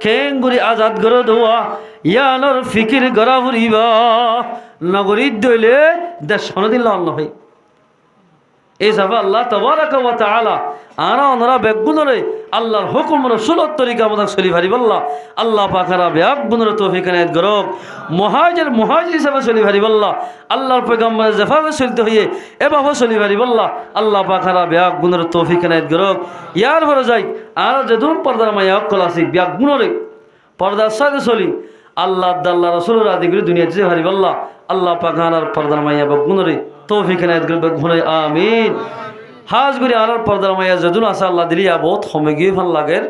খেঙ্গুরি আজাদ গড় দোয়া ইয়ানোর ফিকির গড়া ফুরিবা নগরীর দইলে দেশ সনদিন লন হয় এই সাফা আল্লাহ তাবারাকা ওয়া তাআলা আনা ওনারা বেগুনরে আল্লাহর হুকুম রাসূলের তরিকা মত চলি ভারি বল্লাহ আল্লাহ পাকরা বেগুনরে তৌফিক এনায়েত করুক মুহাজির হিসাবে চলি ভারি বল্লাহ আল্লাহর পয়গম্বরের জেফাফে চলতে হইয়ে এভাবে চলি ভারি বল্লাহ আল্লাহ পাকরা বেগুনরে তৌফিক এনায়েত করুক ইয়ার পরে যাই আর যেদুন পর্দার মায়া অকল আছে বেগুনরে পর্দার সাথে চলি আল্লাহ আল্লাহ রাসূলের আদিগরি দুনিয়াতে যে ভারি বল্লাহ আল্লাহ পাকরার পর্দার মায়া বেগুনরে তৌফিক এনায়েত করুক বেগুনে আমিন হাজ করে আর পর্দার মায়া যেদুন আছে আল্লাহ দিলিয়া বহুত সময় গিয়ে ভাল লাগের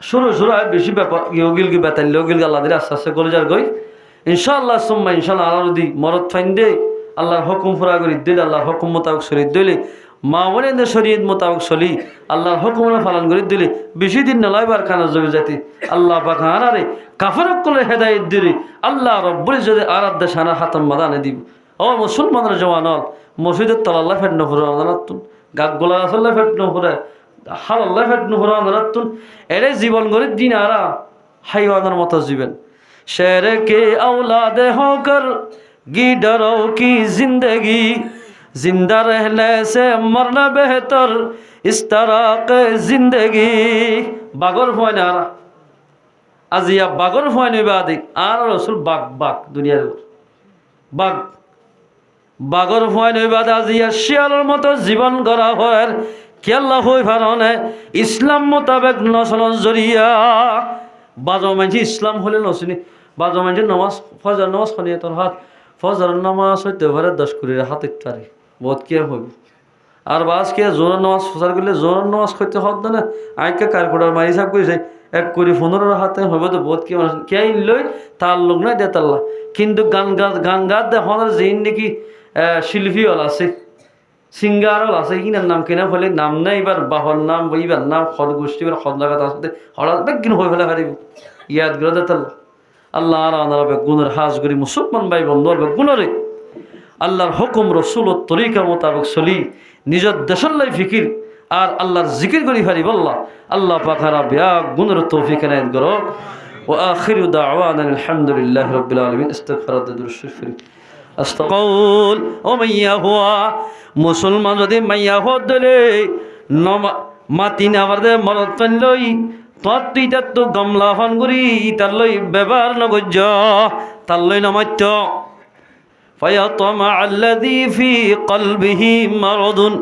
শুরু বেশি ব্যাপার গিল কি বেতাল গিল আল্লাহ দিলে আস্তে আস্তে করে যার গই ইনশাআল্লাহ সুম্মা ইনশাআল্লাহ আল্লাহ যদি মরদ ফাইন দে আল্লাহর হুকুম ফুরা করে দিলে আল্লাহর হুকুম মোতাবেক শরীর দিলে মা বলে শরীয়ত মোতাবেক চলি আল্লাহর হুকুম পালন করে দিলে বেশি দিন নলাইবার খানা জমি জাতি আল্লাহ পাক আনারে কাফেরক করে হেদায়েত দিলে আল্লাহ রব্বুল যদি আরাধ্য শানা হাতম মাদানে দিব ও মুসলমানের জওয়ানল মসজিদের তলাল্লা ফেট নফুর আনারাতুন গাক গোলা আসল্লা ফেট নফুরে হালাল্লা ফেট নফুর আনারাতুন এরে জীবন গরিব দিন আরা হাইওয়ানের মতো জীবন শেরে কে औलाद होकर गीडरों की जिंदगी जिंदा रहने से मरना बेहतर इस तरह के जिंदगी बागर फयना आरा আজিয়া বাগর ফয়নি বাদি আর রাসূল বাগ দুনিয়ার বাগ বাগর ফয়নি বাদ আজিয়া শিয়ালের মতো জীবন গড়া হয় কি আল্লাহ হই ফারনে ইসলাম মোতাবেক নসলন জরিয়া বাজো মানছি ইসলাম হলে নসিনি বাজো মানছি নামাজ ফজর নামাজ খনিয়ে তোর হাত ফজর নামাজ হইতে পারে 10 কুড়ি হাত ইত্যাদি বহুত কি হইব আর বাস কে জোর নামাজ ফজর করলে জোর নামাজ করতে হত না আইকে কারকুড়ার মারি সাহেব কইছে 1 কোটি 15 হাতে হইব তো বহুত কি মানুষ কে লই তার লোক নাই দেতাল্লাহ কিন্তু গান গাত দে হনার জিন নাকি শিল্পী হল আছে সিঙ্গার হল আছে কিনার নাম কিনা ফলে নাম নাই এবার বাহর নাম বইবার নাম খদ গোষ্ঠী খদ জায়গাত আছে হঠাৎ বেগিন হয়ে ফেলে পারিব ইয়াদ করে দেতাল্লাহ আল্লাহ আর আনারা বেগুনের হাজ করি মুসলমান ভাই বন্ধুর বেগুনরে আল্লাহর হুকুম রসুলের তরিকা মোতাবেক চলি নিজের দেশের লাই ফিকির আর আল্লাহর জিকির করি ফারি বল্লাহ আল্লাহ পাখারা বেগুনের তৌফিক এনায়েত করো ও আখিরু দাওয়ানা আলহামদুলিল্লাহি রাব্বিল আলামিন ইস্তিগফার দুরূদ শরীফ আস্তাগফিরুল ও মাইয়া হুয়া মুসলমান যদি মাইয়া হদ দিলে মাতি নাবার দে মরদ পান লই তোর তুইটার তো গামলা ফান করি তার লই ব্যবহার নগর্য তার লই নমাত্য ফায়াতমা আল্লাযী ফি কলবিহি মারাদুন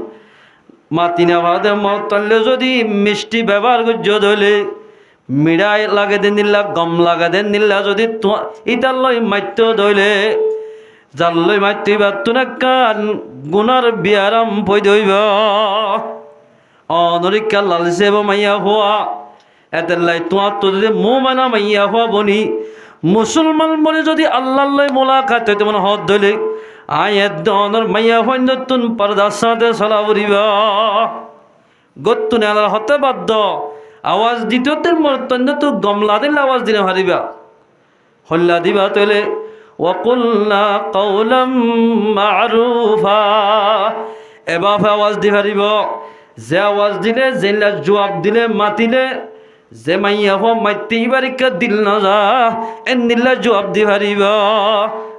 মাতি নাবার দে মরদ পানলে যদি মিষ্টি ব্যবহার করছ ধলে মিড়াই লাগে দেন নিল্লা গম লাগা দেন নিল্লা যদি ইটার লই মাত্য ধইলে যার লই মাত্য বাতুন কান গুনার বিয়ারাম পই দইব অনরিকা লালসে মাইয়া হওয়া এদের লাই তোমার তো যদি মোমানা মাইয়া হওয়া বনি মুসলমান বলে যদি আল্লাহ লাই মোলাকাত হইতে মনে হদ ধইলে আয়ের দনর মাইয়া হইন তুন পর্দার সাথে চলা উড়িব গত্তুনে আল্লাহ হতে বাধ্য আওয়াজ দিতে মর্তন্য তো গমলা দিলে আওয়াজ দিনে হারিবা হল্লা দিবা তৈলে ওয়াকুলনা কাওলাম মারুফা এবার আওয়াজ দি হারিব যে আওয়াজ দিলে জেলা জবাব দিলে মাতিলে যে মাইয়া হো মাইতে বারিকা দিল না যা এন দিল্লা জবাব দি হারিব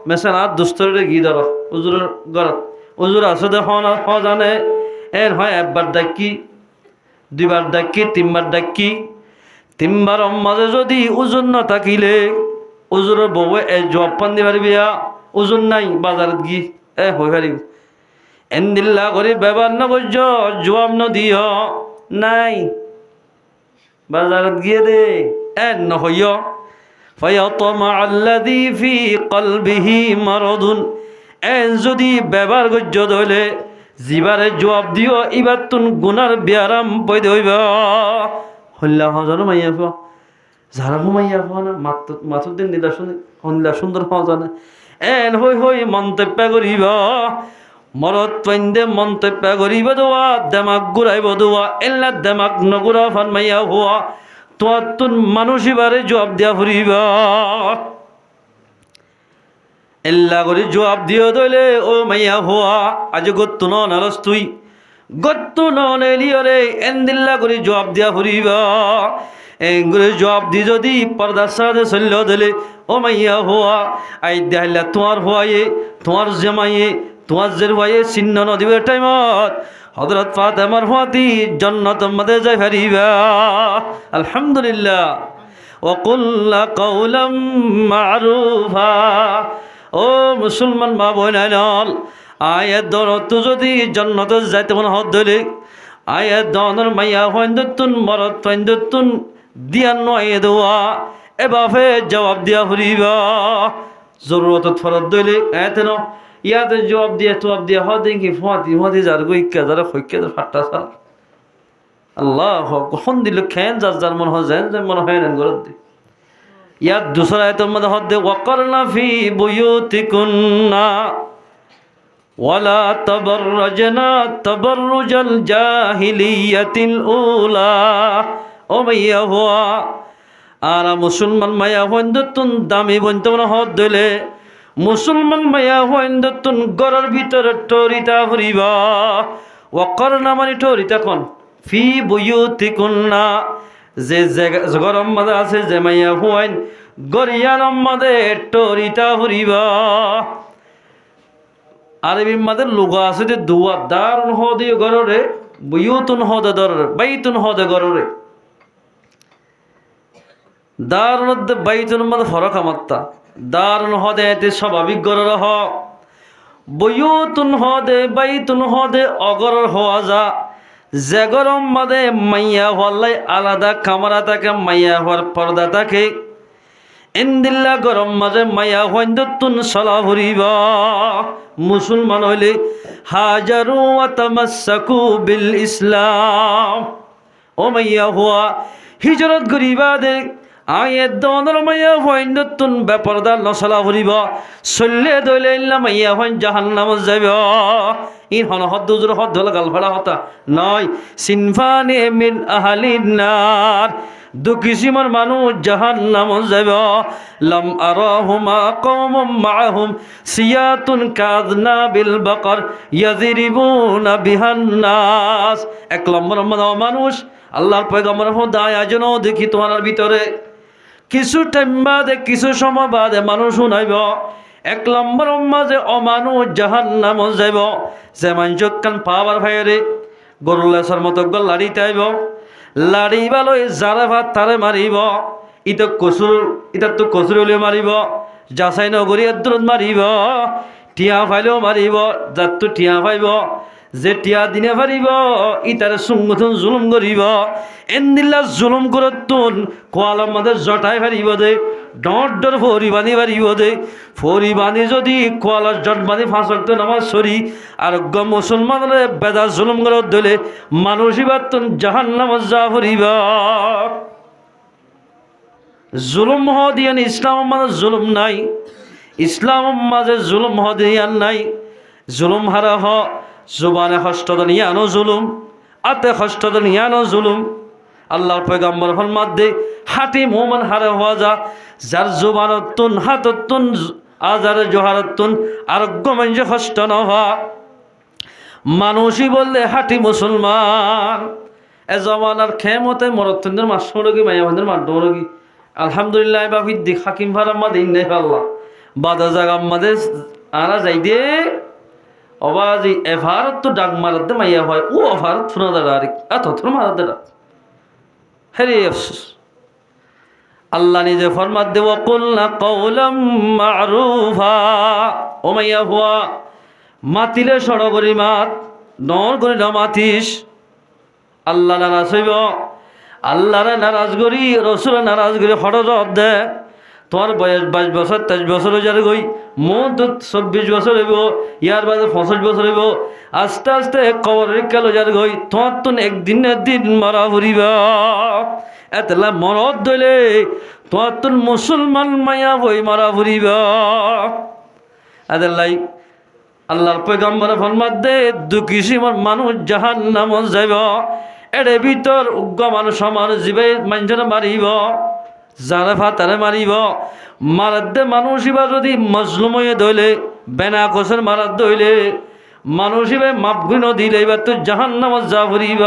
মেসানা দুস্তরে গি ধর উজুরের গরত উজুর আছে দেখুন জানে এর হয় একবার ডাকি দুইবার ডাকি তিনবার ডাকি তিনবার মাঝে যদি ওজন না থাকিলে ওজুরের বউ জবাব পান দি পারিবি ওজন নাই বাজারত গি হয়ে পারিব এন্দিল্লা করে ব্যবহার না করছ জবাব ন দিও নাই বাজারত গিয়ে দে নহইয় ফায়াতমা আল্লাযী ফি কলবিহি মারাদুন যদি ব্যবহার করছ ধইলে জিবারে জবাব দিও ইবার তুন গুনার বিয়ারাম বই দইব হল্লা হজন মাইয়া ফ যারা মাইয়া ফ না মাথুর দিন নিদর্শন হল্লা সুন্দর হজনে হই মন্তব্য করিব মরদ পাইন্দে মন্তব্য করিব দোয়া দেমাক ঘুরাইব দোয়া এল্লা দেমাক নগুরা ফান মাইয়া হওয়া তোমার তুন মানুষ এবারে জবাব দিয়া ফুরিব এল্লা করে জবাব দিও দইলে ও মাইয়া হওয়া আজ গত্তু নালস তুই গত্তু নেলিয়রে এন্দিল্লা করে জবাব দিয়া ফুরিব এগুলো জবাব দি যদি পর্দার সাথে চলল দিলে ও মাইয়া হওয়া আই দেখাইলা তোমার হওয়ায়ে তোমার জামাইয়ে তোমার জের হওয়ায়ে চিহ্ন নদীবের টাইমত হযরত ফাতেমার হওয়াতি জান্নাতের মধ্যে যাই পারিবা। আলহামদুলিল্লাহ। ওয়াকুল্লা কাওলাম মারুফা। ও মুসলমান মা বোনাল, আয়ের দরত যদি জান্নাতে যাইতে মন হদ দিলে আয়ের দনের মাইয়া হইন্দতুন মরত হইন্দতুন দিয়া নয় দেওয়া এবাফে জবাব দিয়া ফুরিবা। জরুরত ফরত দইলে এতেন ইয়াতে জবাব দিয়া হ দেখি ফতি যার গইকা যারা খৈকা ফাট্টা সারা আল্লাহ কখন দিল খেন যার মন হয় যেন মনে হয় না গরত দি ইয়াত দুসরা আয়াতের মধ্যে হদ দে ওয়াকারনা ফি বুয়ুতিকুন্না ওয়ালা তাবাররাজনা তাবাররুজাল জাহিলিয়াতিল উলা। ও মাইয়া হওয়া আর মুসলমান মায়া হইন্দতুন দামি বন্তমন হদ দিলে মুসলমান মায়া হইন্দতুন গড়ের ভিতরে টরিতা ফুরিবা। ওয়াকারনা মানে টরিতা কোন ফি বুয়ুতিকুন্না যে গরম মাদে আছে যে মাইয়া হুয়াইন গরিয়ার মাদে টরিতা ফুরিবা। আরবি মাদে লুগা আছে যে দুয়া দারুন হদে গররে বুয়ুতুন হদে দররে বাইতুন হদে গররে দারুন বাইতুন মাদে ফরক আমাত্তা দারুন হদে এতে স্বাভাবিক গরর হ বুয়ুতুন হদে বাইতুন হদে অগরর হওয়া যা যে গরম মাদে মাইয়া হল্লাই আলাদা কামরা থাকে মাইয়া হওয়ার পর্দা থাকে ইন্দিল্লা গরম মাঝে মাইয়া হইন্দতুন সলা ভরিবা। মুসলমান হইলে হাজারু ওয়া তামাসসাকু বিল ইসলাম। ও মাইয়া হওয়া হিজরত করিবা দে আয়ের দনের মাইয়া হইন্দতুন বেপরদা নসলা ভরিবা চললে দইলে ইল্লা মাইয়া হইন জাহান্নামত যাইবা। ইন হন হদ দুজুর হদ হল গাল ফাড়া হতা নয় সিনফানে মিন আহলিন নার দু কিসিমের মানুষ জাহান্নামত যাইবা। লাম আরাহুমা কওমুম মাআহুম সিয়াতুন কাযনাবিল বাকর ইয়াযরিবুনা বিহান নাস। এক নম্বর মানুষ আল্লাহর পয়গম্বর হুদায় আজন্য দেখি তোমার ভিতরে কিছু টাইম বাদে কিছু সময় বাদে মানুষ শুনাইব এক নম্বর মাঝে অমানুষ জাহান্নামত যাইব। যে মানুষ কান পাওয়ার ভাইরে গরুলেসর মতো গল লাড়িতে আইব লাড়িবালৈ যারে ভাত তারে মারিব ইটার তো কচুর উলিয়ে মারিব যাচাই নগরী দূৰত মারিব টিয়া ফাইলেও মারিব যার তো টিয়া ফাইব যে টিয়া দিনে পারিব ইতারে সুংগঠন জুলুম করিব এন্দিল্লা জুলুম করতুন কোয়ালার মধ্যে জটাই পারিব দে ডর ফরি বানি পারিব দে ফরি বানি যদি কোয়ালার জট বানি ফাঁসক্ত নামাজ সরি আর মুসলমানরে বেদা জুলুম করত দিলে মানুষই বাতুন জাহান্নামত যা ফুরিব। জুলুম হদিয়ান ইসলাম মাঝে জুলুম নাই ইসলাম মাঝে জুলুম হদিয়ান নাই। জুলুম হারা হ জুবানে হস্তদন ইয়ানো জুলুম আতে হস্তদন ইয়ানো জুলুম। আল্লাহর পয়গম্বর ফরমাত দে হাটি মুমিন হারে হওয়া যা যার জুবানতুন হাততুন আজারে জোহারতুন আরোগ্য মানুষ হস্ত ন হওয়া মানুষই বললে হাটি মুসলমান। এ জমানার খেমতে মরতুনদের মাসুরগি মায়াবন্দের মাড্ডরগি আলহামদুলিল্লাহ বাফিদ্দি হাকিম ফারাম্মা দিন নাই পাল্লা বাদা জাগা আমাদের আরা যাই দে অবাজি এভারত তো ডাক মারাতে মাইয়া হয় ও অভারত শোনা দাঁড়া আর এত থর মারা দাঁড়া হেরে আফসোস। আল্লাহ নিজে ফরমাত দেব কুলনা কওলাম মারুফা। ও মাইয়া হুয়া মাতিলে সড়গরি মাত নর করি না মাতিস আল্লাহ নারাজ হইব আল্লাহরে নারাজ করি রসুল নারাজ করি হঠাৎ দে তোমার বয়স 22 বছর 23 বছর যার গই মন তো 24 বছর হইব ইয়ার বাদে 65 বছর হইব আস্তে আস্তে কবরের কালো যার গই তোমার তো একদিন মারা ফুরিবা এতলা মরদ দইলে তোমার তো মুসলমান মায়া বই মারা ফুরিবা। আদাল্লাই আল্লাহর পয়গম্বর ফরমাত দে দু কিসিমের মানুষ জাহান্নামত যাইব এর ভিতর উগ্র মানুষ সমান জীবে মানুষের মারিব যারে ফাতারে মারিব মারাদ্দে মানুষ ইবা যদি মজলুম হয়ে দইলে বেনা কোসের মারাদ দইলে মানুষ ইবে মাপগুণ দিলে এবার তো জাহান্নামত যা ফুরিব।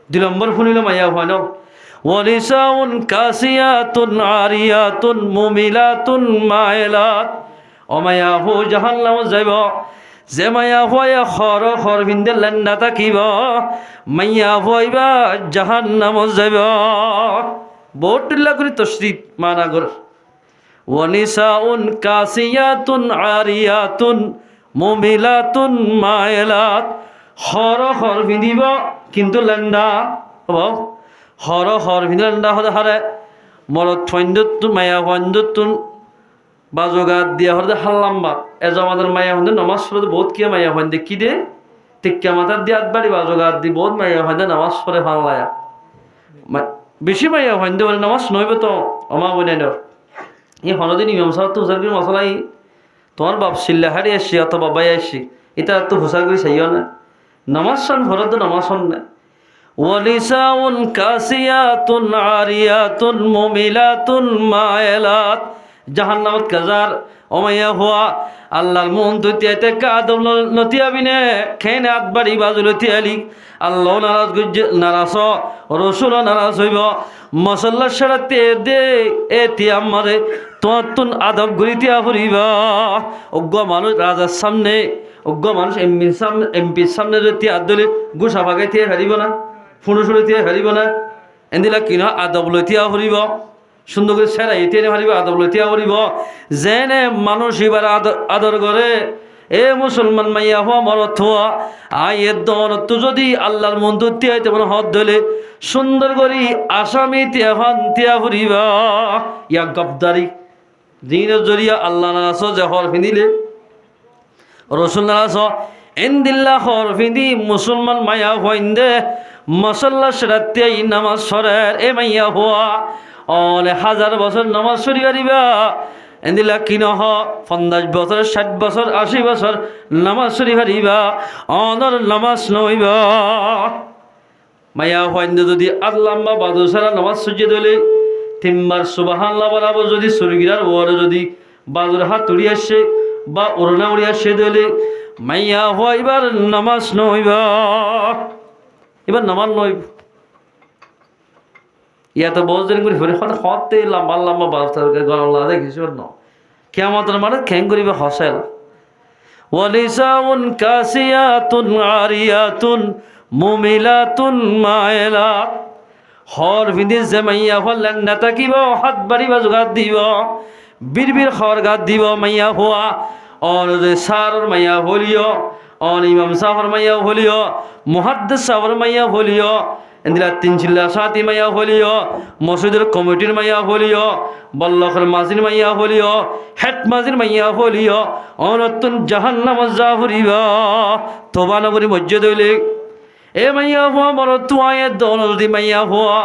2 নম্বর শুনিল মাইয়া হয় ন ওয়ানিসাউন কাসিয়াতুন আরিয়াতুন মুমিলাতুন মাইলাত অমায়াহু জাহান্নাম যাইব যে মায়া হয়ে খর খর ভিন্দে লেন্ডা থাকিব মাইয়া হইবা জাহান্নাম যাইব বহুত টিল্লা করে তশরিফ মানা কর ওয়ানিসাউন কাসিয়াতুন আরিয়াতুন মুমিলাতুন মাইলাত খর খর ভিন্দিব কিন্তু লেন্ডা হব খর খর ভিন্দে লেন্ডা হতে হারে মরত ফন্দুতুন মায়া ফন্দুতুন বাজোগাত দিয়া হরদে হাল্লাম্বা এজমাদের মায়া হন্দে নমাজ পড়ে বহুত কিয়া মায়া হন্দে কি দে টিক্কা মাথার দিয়ে আটবাড়ি বাজোগাত দি বহুত মায়া হন্দে নামাজ পড়ে হাল্লায়া বেশি মায়া হন্দে বলে নামাজ নইবে তো অমা বনে নর এই হনদিন ইমাম সাহেব তো হুসার করে মশলাই তোমার বাপ সিল্লা হারি আসছি অত বাবাই আসছি এটা তো হুসার করে চাইও না নামাজ সান ভরত নামাজ হন না ওয়ালিসাউন কাসিয়াতুন আরিয়াতুন মুমিলাতুন মাইলাত জাহান্নামত কাজার অমাইয়া হওয়া আল্লাহর মন তুইতে কাদম নতিয়াবিনে খেনে আটবাড়ি বাজু লতিয়ালি আল্লাহ নারাজ রসুল নারাজ হইব মশল্লা সারাতে দে এটি আমারে তোমার তুন আদব গুলিতিয়া ফুরিবা অজ্ঞ মানুষ রাজার সামনে অজ্ঞ মানুষ এমপির সামনে যদি আদলে গুসা ভাগে দিয়ে হারিব না ফুঁড়ো সুড়ে দিয়ে হারিব না এদিলা কিনা আদব লইতিয়া ফুরিব সুন্দর করে সেরা এটিয়ে হারিব আদব লইতিয়া ফুরিব যেনে মানুষ এবার আদর করে এ মুসলমান মাইয়া হওয়া মরত হওয়া আয়ের দনত যদি আল্লাহর মন্দির তিয়াই তেমন হদ ধরে সুন্দর করি আসামি তিয়া ফান তিয়া ফুরিবা ইয়া গবদারি দিনের জরিয়া আল্লাহ নারাজ যে হর ফিনিলে রসুল নারাজ এন্দিল্লা হর ফিনি মুসলমান মাইয়া হইন্দে মশল্লা সেরাতিয়াই নামাজ সরের এ মাইয়া হওয়া অনেক হাজার বছর নামাজ সরি পারিবা এদিলা কিনহ 50 বছর 60 বছর 80 বছর নামাজ সরি পারিবা অনর নামাজ নইবা মায়া হইন্দ যদি আল্লাম্বা বাদু সারা নামাজ সজ্জে দলে তিনবার সুবহানাল্লাহ বরাবর যদি সুরগিরার ওরে যদি বাদুর হাত উড়ি আসে বা ওরনা উড়ি আসে দলে মাইয়া হইবার নামাজ নইবা এবার নামাজ নইব ইয়াত বহুত দিন করে ফিরে হতে লম্বা লম্বা বাস্তারকে গরম লাগে কিছু ন কিয়ামতের মানে খ্যাং করিবে হসেল ওয়ালিসাউন কাসিয়াতুন আরিয়াতুন মুমিলাতুন মাইলাত হর ভিদি জামাইয়া হলেন না তাকিব হাত বাড়ি বাজুগাত দিব বীর খর গাত দিব মাইয়া হওয়া और सार मैया होलियो और इमाम साहर मैया होलियो मुहद्दिस साहर मैया होलियो इंदिरा तीन चिल्ला साथी मैया होलियो मस्जिद कमिटिर मैया होलियो बल्लखर माजिर मैया होलियो हेड माजिर मैया होलियो और तुम जहन्नम जाहुरिबा तोबा नगरी मस्जिद होले ए मैया हुआ मरो तू आए दोनों दी मैया हुआ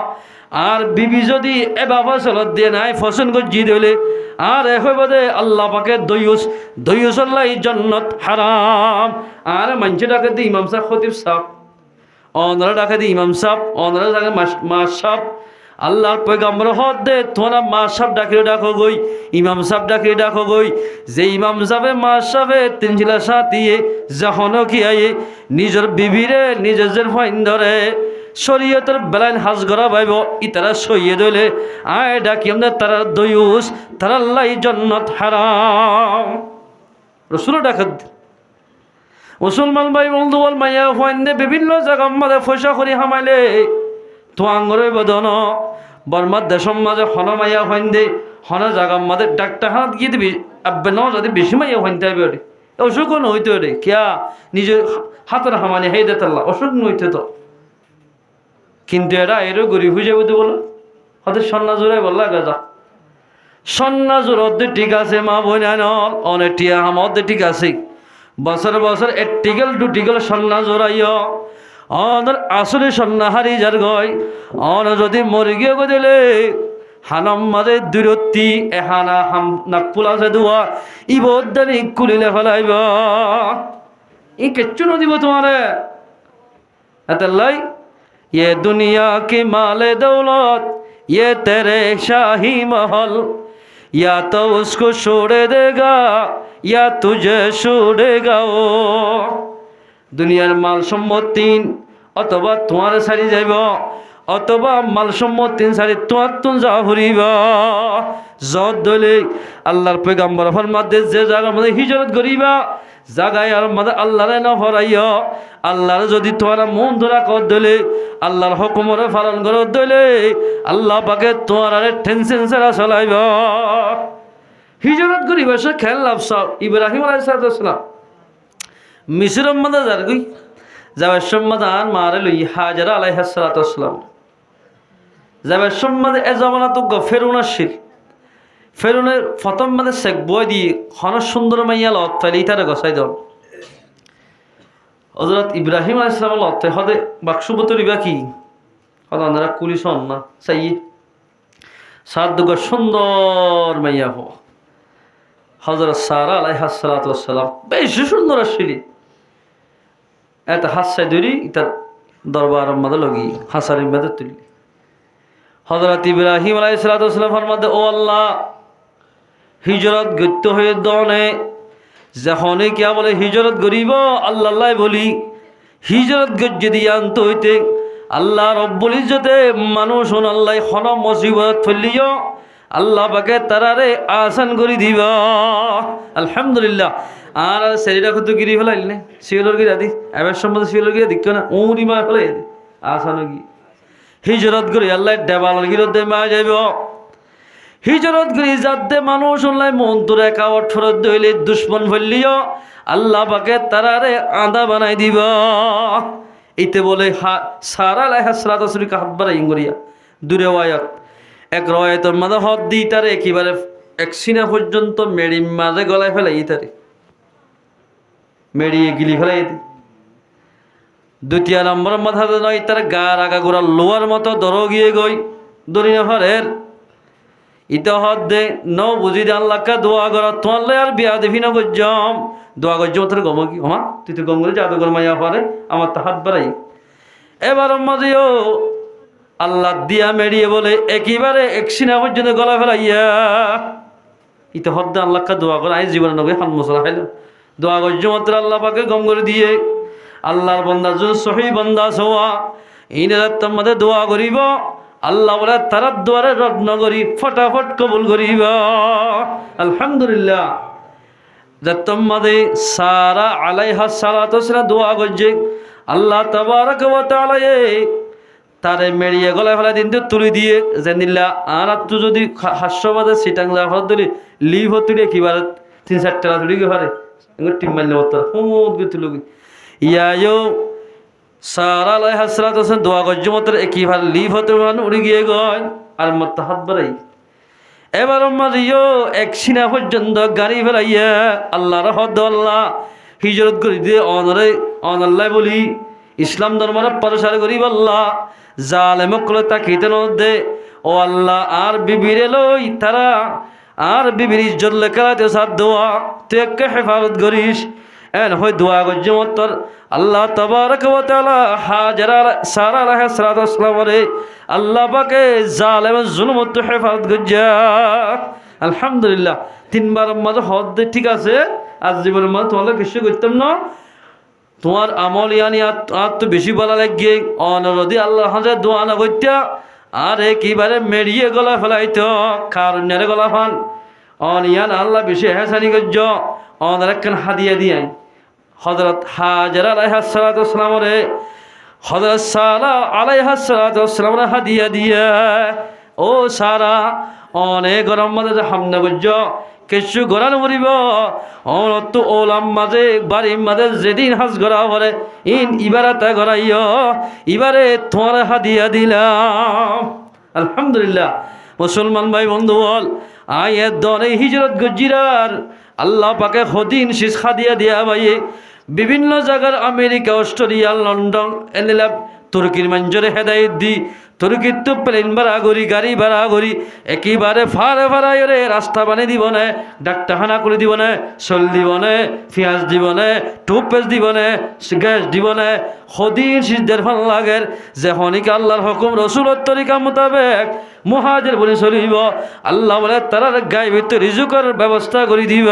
আর বিবি যদি এ বাবা চলত দিয়ে নাই ফসন গজি দিলে আর এবারে আল্লাহ পাকে দয়ুস আল্লাহ জান্নাত হারাম আর মানুষে ডাকে দি ইমাম সাহেব খতিব সাহেব অনরা ডাকে দি ইমাম সাহেব অনরা ডাকে মা সাহেব আল্লাহর পয়গম্বর হদ দে তোরা মা সাহেব ডাকে ডাকো গই ইমাম সাহেব ডাকে ডাকো গই যে ইমাম সাহেবে মা সাহেবে তিনজিলা সাথিয়ে যখন কি আয়ে নিজের বিবিরে নিজের ফাইন ধরে শরীয়তের বেলাইন হাজ করা ভাইব ইতারা সইয়ে দলে আয় ডাকি আমাদের তারা দয়ুস তারা আল্লাহ জান্নাত হারাম রসুল ডাকাত মুসলমান ভাই বন্ধু বল মাইয়া হইন্দে বিভিন্ন জায়গা মাঝে পয়সা করি হামাইলে তো আঙ্গরে বদন বর্মার দেশম মাঝে হন মাইয়া হইন্দে হন জায়গা মাঝে ডাক্তার হাত গিয়ে দিবি আব্বে ন যদি বেশি মাইয়া হইতে হবে ওরে অসুখ নইতে রে কিয়া নিজের হাতের হামানি হেই দেতাল্লা অসুখ নইতে তো কিন্তু এরা এরও গরিব হয়ে যাবে তো বলো হয়তো সন্না জোড়াই বললা গাজা সন্না জোর অর্ধে ঠিক আছে মা বোন অনেক টিয়া হাম অর্ধে ঠিক আছে বছর বছর একটিগেল দুটিগেল সন্না জোড়াইও অনর আসলে সন্না হারি যার গয় অন যদি মরে গিয়ে দিলে হানাম মাঝে দূরত্তি এহানা হাম নাকুল আছে দুয়া ই বদানি কুলিলে ফেলাইব ই কেচ্ছু নদিব তোমারে এত লাই ये दुनिया की माल दौलत ये तेरे शाही महल या तो उसको छोड़ देगा या तुझे छोड़ेगा ओ दुनियार माल सम्पत्ति अथवा तुम्हारे सारी जाइब অথবা মাল সম্মত 3-4 যা ফুরিবা যত দলে আল্লাহর পয়গম্বর ফরমাতে যে জায়গার মধ্যে হিজরত করিবা জায়গায় আর মধ্যে আল্লাহরে না ফরাইয়া আল্লাহর যদি তোমার মন ধরা কর দলে আল্লাহর হুকুমরে পালন করো দলে আল্লাহ পাকে তোমার টেনশন ছাড়া চলাইবা হিজরত করিবা সে খেয়াল লাভসা ইব্রাহিম আলাইহিস সালাম মিসরের মধ্যে যার গই যাবার সম্মাদান মারে লই হাজারা আলাইহিস সালাম যাবার সম্মাদে এ জামানা তো ফেরুন আসছিল ফেরুনের প্রথম মানে শেখ বই দিয়ে হন সুন্দর মাইয়া লত্তাইলে ইতারে গছাই দল হযরত ইব্রাহিম আলাইহিস সালাম লত্তাই হদে বাক্সবতরিবা কি হদ আন্দারা কুলিশ হন না চাই সাত দুগ সুন্দর মাইয়া হো হযরত সারা আলাইহিস সালাম বেশ সুন্দর আসছিল এত হাসাই ধরি ইতার দরবার মধ্যে লগি হাসারির মধ্যে তুলি হযরত ইব্রাহিম আলাইহিস সালাম ফরমাতে ও আল্লাহ হিজরত গত্য হয়ে দনে যখন কিয়া বলে হিজরত করিব আল্লাহ বলি হিজরত গজ্জে দিয়ে আনতে হইতে আল্লাহ রব্বুল ইজ্জতে মানুষ আল্লাহ হন মুসিবত ফেলিও আল্লাহ পাকে তারারে আসান করে দিবা আলহামদুলিল্লাহ আর শরীরা কত গিরি ফেলাইল নে শিওলর গিরা দি এবার সম্বন্ধে শিওলর গিরা দিক না উড়ি মা ফেলাই আসান কি হিজরত করি আল্লাহ দেবালর গিরত দে মা যাইব হিজরত করি যাতে মানুষ আল্লাহ মন তোর একাওয়াট ফরত দইলে দুশ্মন ফেললিও আল্লাহ পাকে তারারে আদা বানাই দিবা এইতে বলে সারা আলাইহিস সালাতু হাত বাড়াই ইঙ্গরিয়া দূরে ওয়ায়াত এক রয়াতের মাঝে হদ দিই তারে একেবারে এক সিনা পর্যন্ত মেড়ি মাঝে গলায় ফেলাই তারে মেড়িয়ে গিলি ফেলাই দি দ্বিতীয় নম্বর মাথাতে নয় তার গার আগা গোড়া লোয়ার মতো দর গিয়ে গই দরিনা ফরের ইটা হদ দে ন বুঝি দে আল্লাহকে দোয়া কর তোমার আর বিয়া দেবি না গজ্জম দোয়া গজ্জম তোর গম কি আমার তুই তো গম করে জাদুঘর মাইয়া ফরে আমার তো হাত বাড়াই এবার মাঝেও আল্লাহ দিয়া মেরিয়ে বলে একেবারে এক সিনা পর্যন্ত গলা ফেলাইয়া ইটা হদ দে আল্লাহকে দোয়া করে আই জীবনে নগে হান মশলা খাইল দোয়া গজ্জম মাত্র আল্লাহ পাকে গম করে দিয়ে আল্লাহর বন্দা যদি সহি বন্দা সোয়া ইনার তোমাদের দোয়া করিব আল্লাহ বলে তারা দোয়ারে রত্ন করি ফটাফট কবুল করিব আলহামদুলিল্লাহ তোমাদের সারা আলাইহিস সালাতু দোয়া করছে আল্লাহ তাবারাক ওয়া তাআলা তারে মেরিয়ে গলায় ফেলা দিন তুলি দিয়ে জানিল্লা আর তুই যদি হাস্যবাদে সিটাং ফেলা তুলি লিভ তুলি কিবার 3-4টা তুলি গে পারে টিম মারলে মতো হুমুদ গে তুলুগি ইয়ায়ো সারা আলাইহিস সালাতু দোয়া করছে মতো একিবার লিভ হতে উড়ে গিয়ে গয় আর মত হাত বাড়াই এবার মারিও এক সিনা পর্যন্ত গাড়ি ফেলাইয়া আল্লাহর হদ আল্লাহ হিজরত করে দিয়ে অনাল্লাহ বলি ইসলাম ধর্মের প্রসার করি আল্লাহ জালেমকলে তাকিতে নদে ও আল্লাহ আর বিবিরে লই তারা আর বিবির ইজ্জত লেখাতে সাথ দোয়া তুই একটা হেফাজত করিস এন হয় দোয়া করছে মতর আল্লাহ তাবারাক ওয়া তাআলা হাজারা সারা আলাইহিস সালাম রে আল্লাহ পাকে জালেম জুলুম তো হেফাজত করছে আলহামদুলিল্লাহ তিনবার মাঝে হদ ঠিক আছে আজ জীবনের মাঝে তোমাদের কিছু করতাম না তোমার আমল ইয়ানি আর তো বেশি বলা লাগে অনরদি আল্লাহ হাজার দোয়া না করতে আর একেবারে মেরিয়ে গলা ফেলাইত কারণের গলা ফান অনিয়ান আল্লাহ বেশি হেসানি করছ অনার একখান হাদিয়া দিয়ে হযরত হাজারা আলাইহিস সালাম রে হযরত সারা আলাইহিস সালাম রে হাদিয়া দিয়া ও সারা অনেক গরম মাঝে হামনা করছ কিছু গড়ান মরিব অত ওলাম মাঝে বাড়ির মাঝে যেদিন হাজ গড়া পরে ইবারাতে গড়াইয় ইবারে তোমার হাদিয়া দিলাম আলহামদুলিল্লাহ মুসলমান ভাই বন্ধু বল আয়ের দনে হিজরত গজিরার আল্লাহ পাকে হদিন শীষ হাদিয়া দিয়া ভাইয়ে বিভিন্ন জায়গার আমেরিকা অস্ট্রেলিয়া লন্ডন এলাম তুর্কির মঞ্জরে হেদায়ত দি তুর্কির তো প্লেন ভাড়া করি গাড়ি ভাড়া করি একেবারে ফাড়াই রে রাস্তা বানিয়ে দিব না ডাক্তারখানা করে দিব না চল দিব না পেঁয়াজ দিব না টুথপেস্ট দিব না গ্যাস দিব না হদিন সিদ্ধের ফান লাগের যে হনিক আল্লাহর হুকুম রসুলের তরিকা মোতাবেক মুহাজির বলে চলিব আল্লাহ বলে তারার গায়ে ভিতরে রিজুকের ব্যবস্থা করে দিব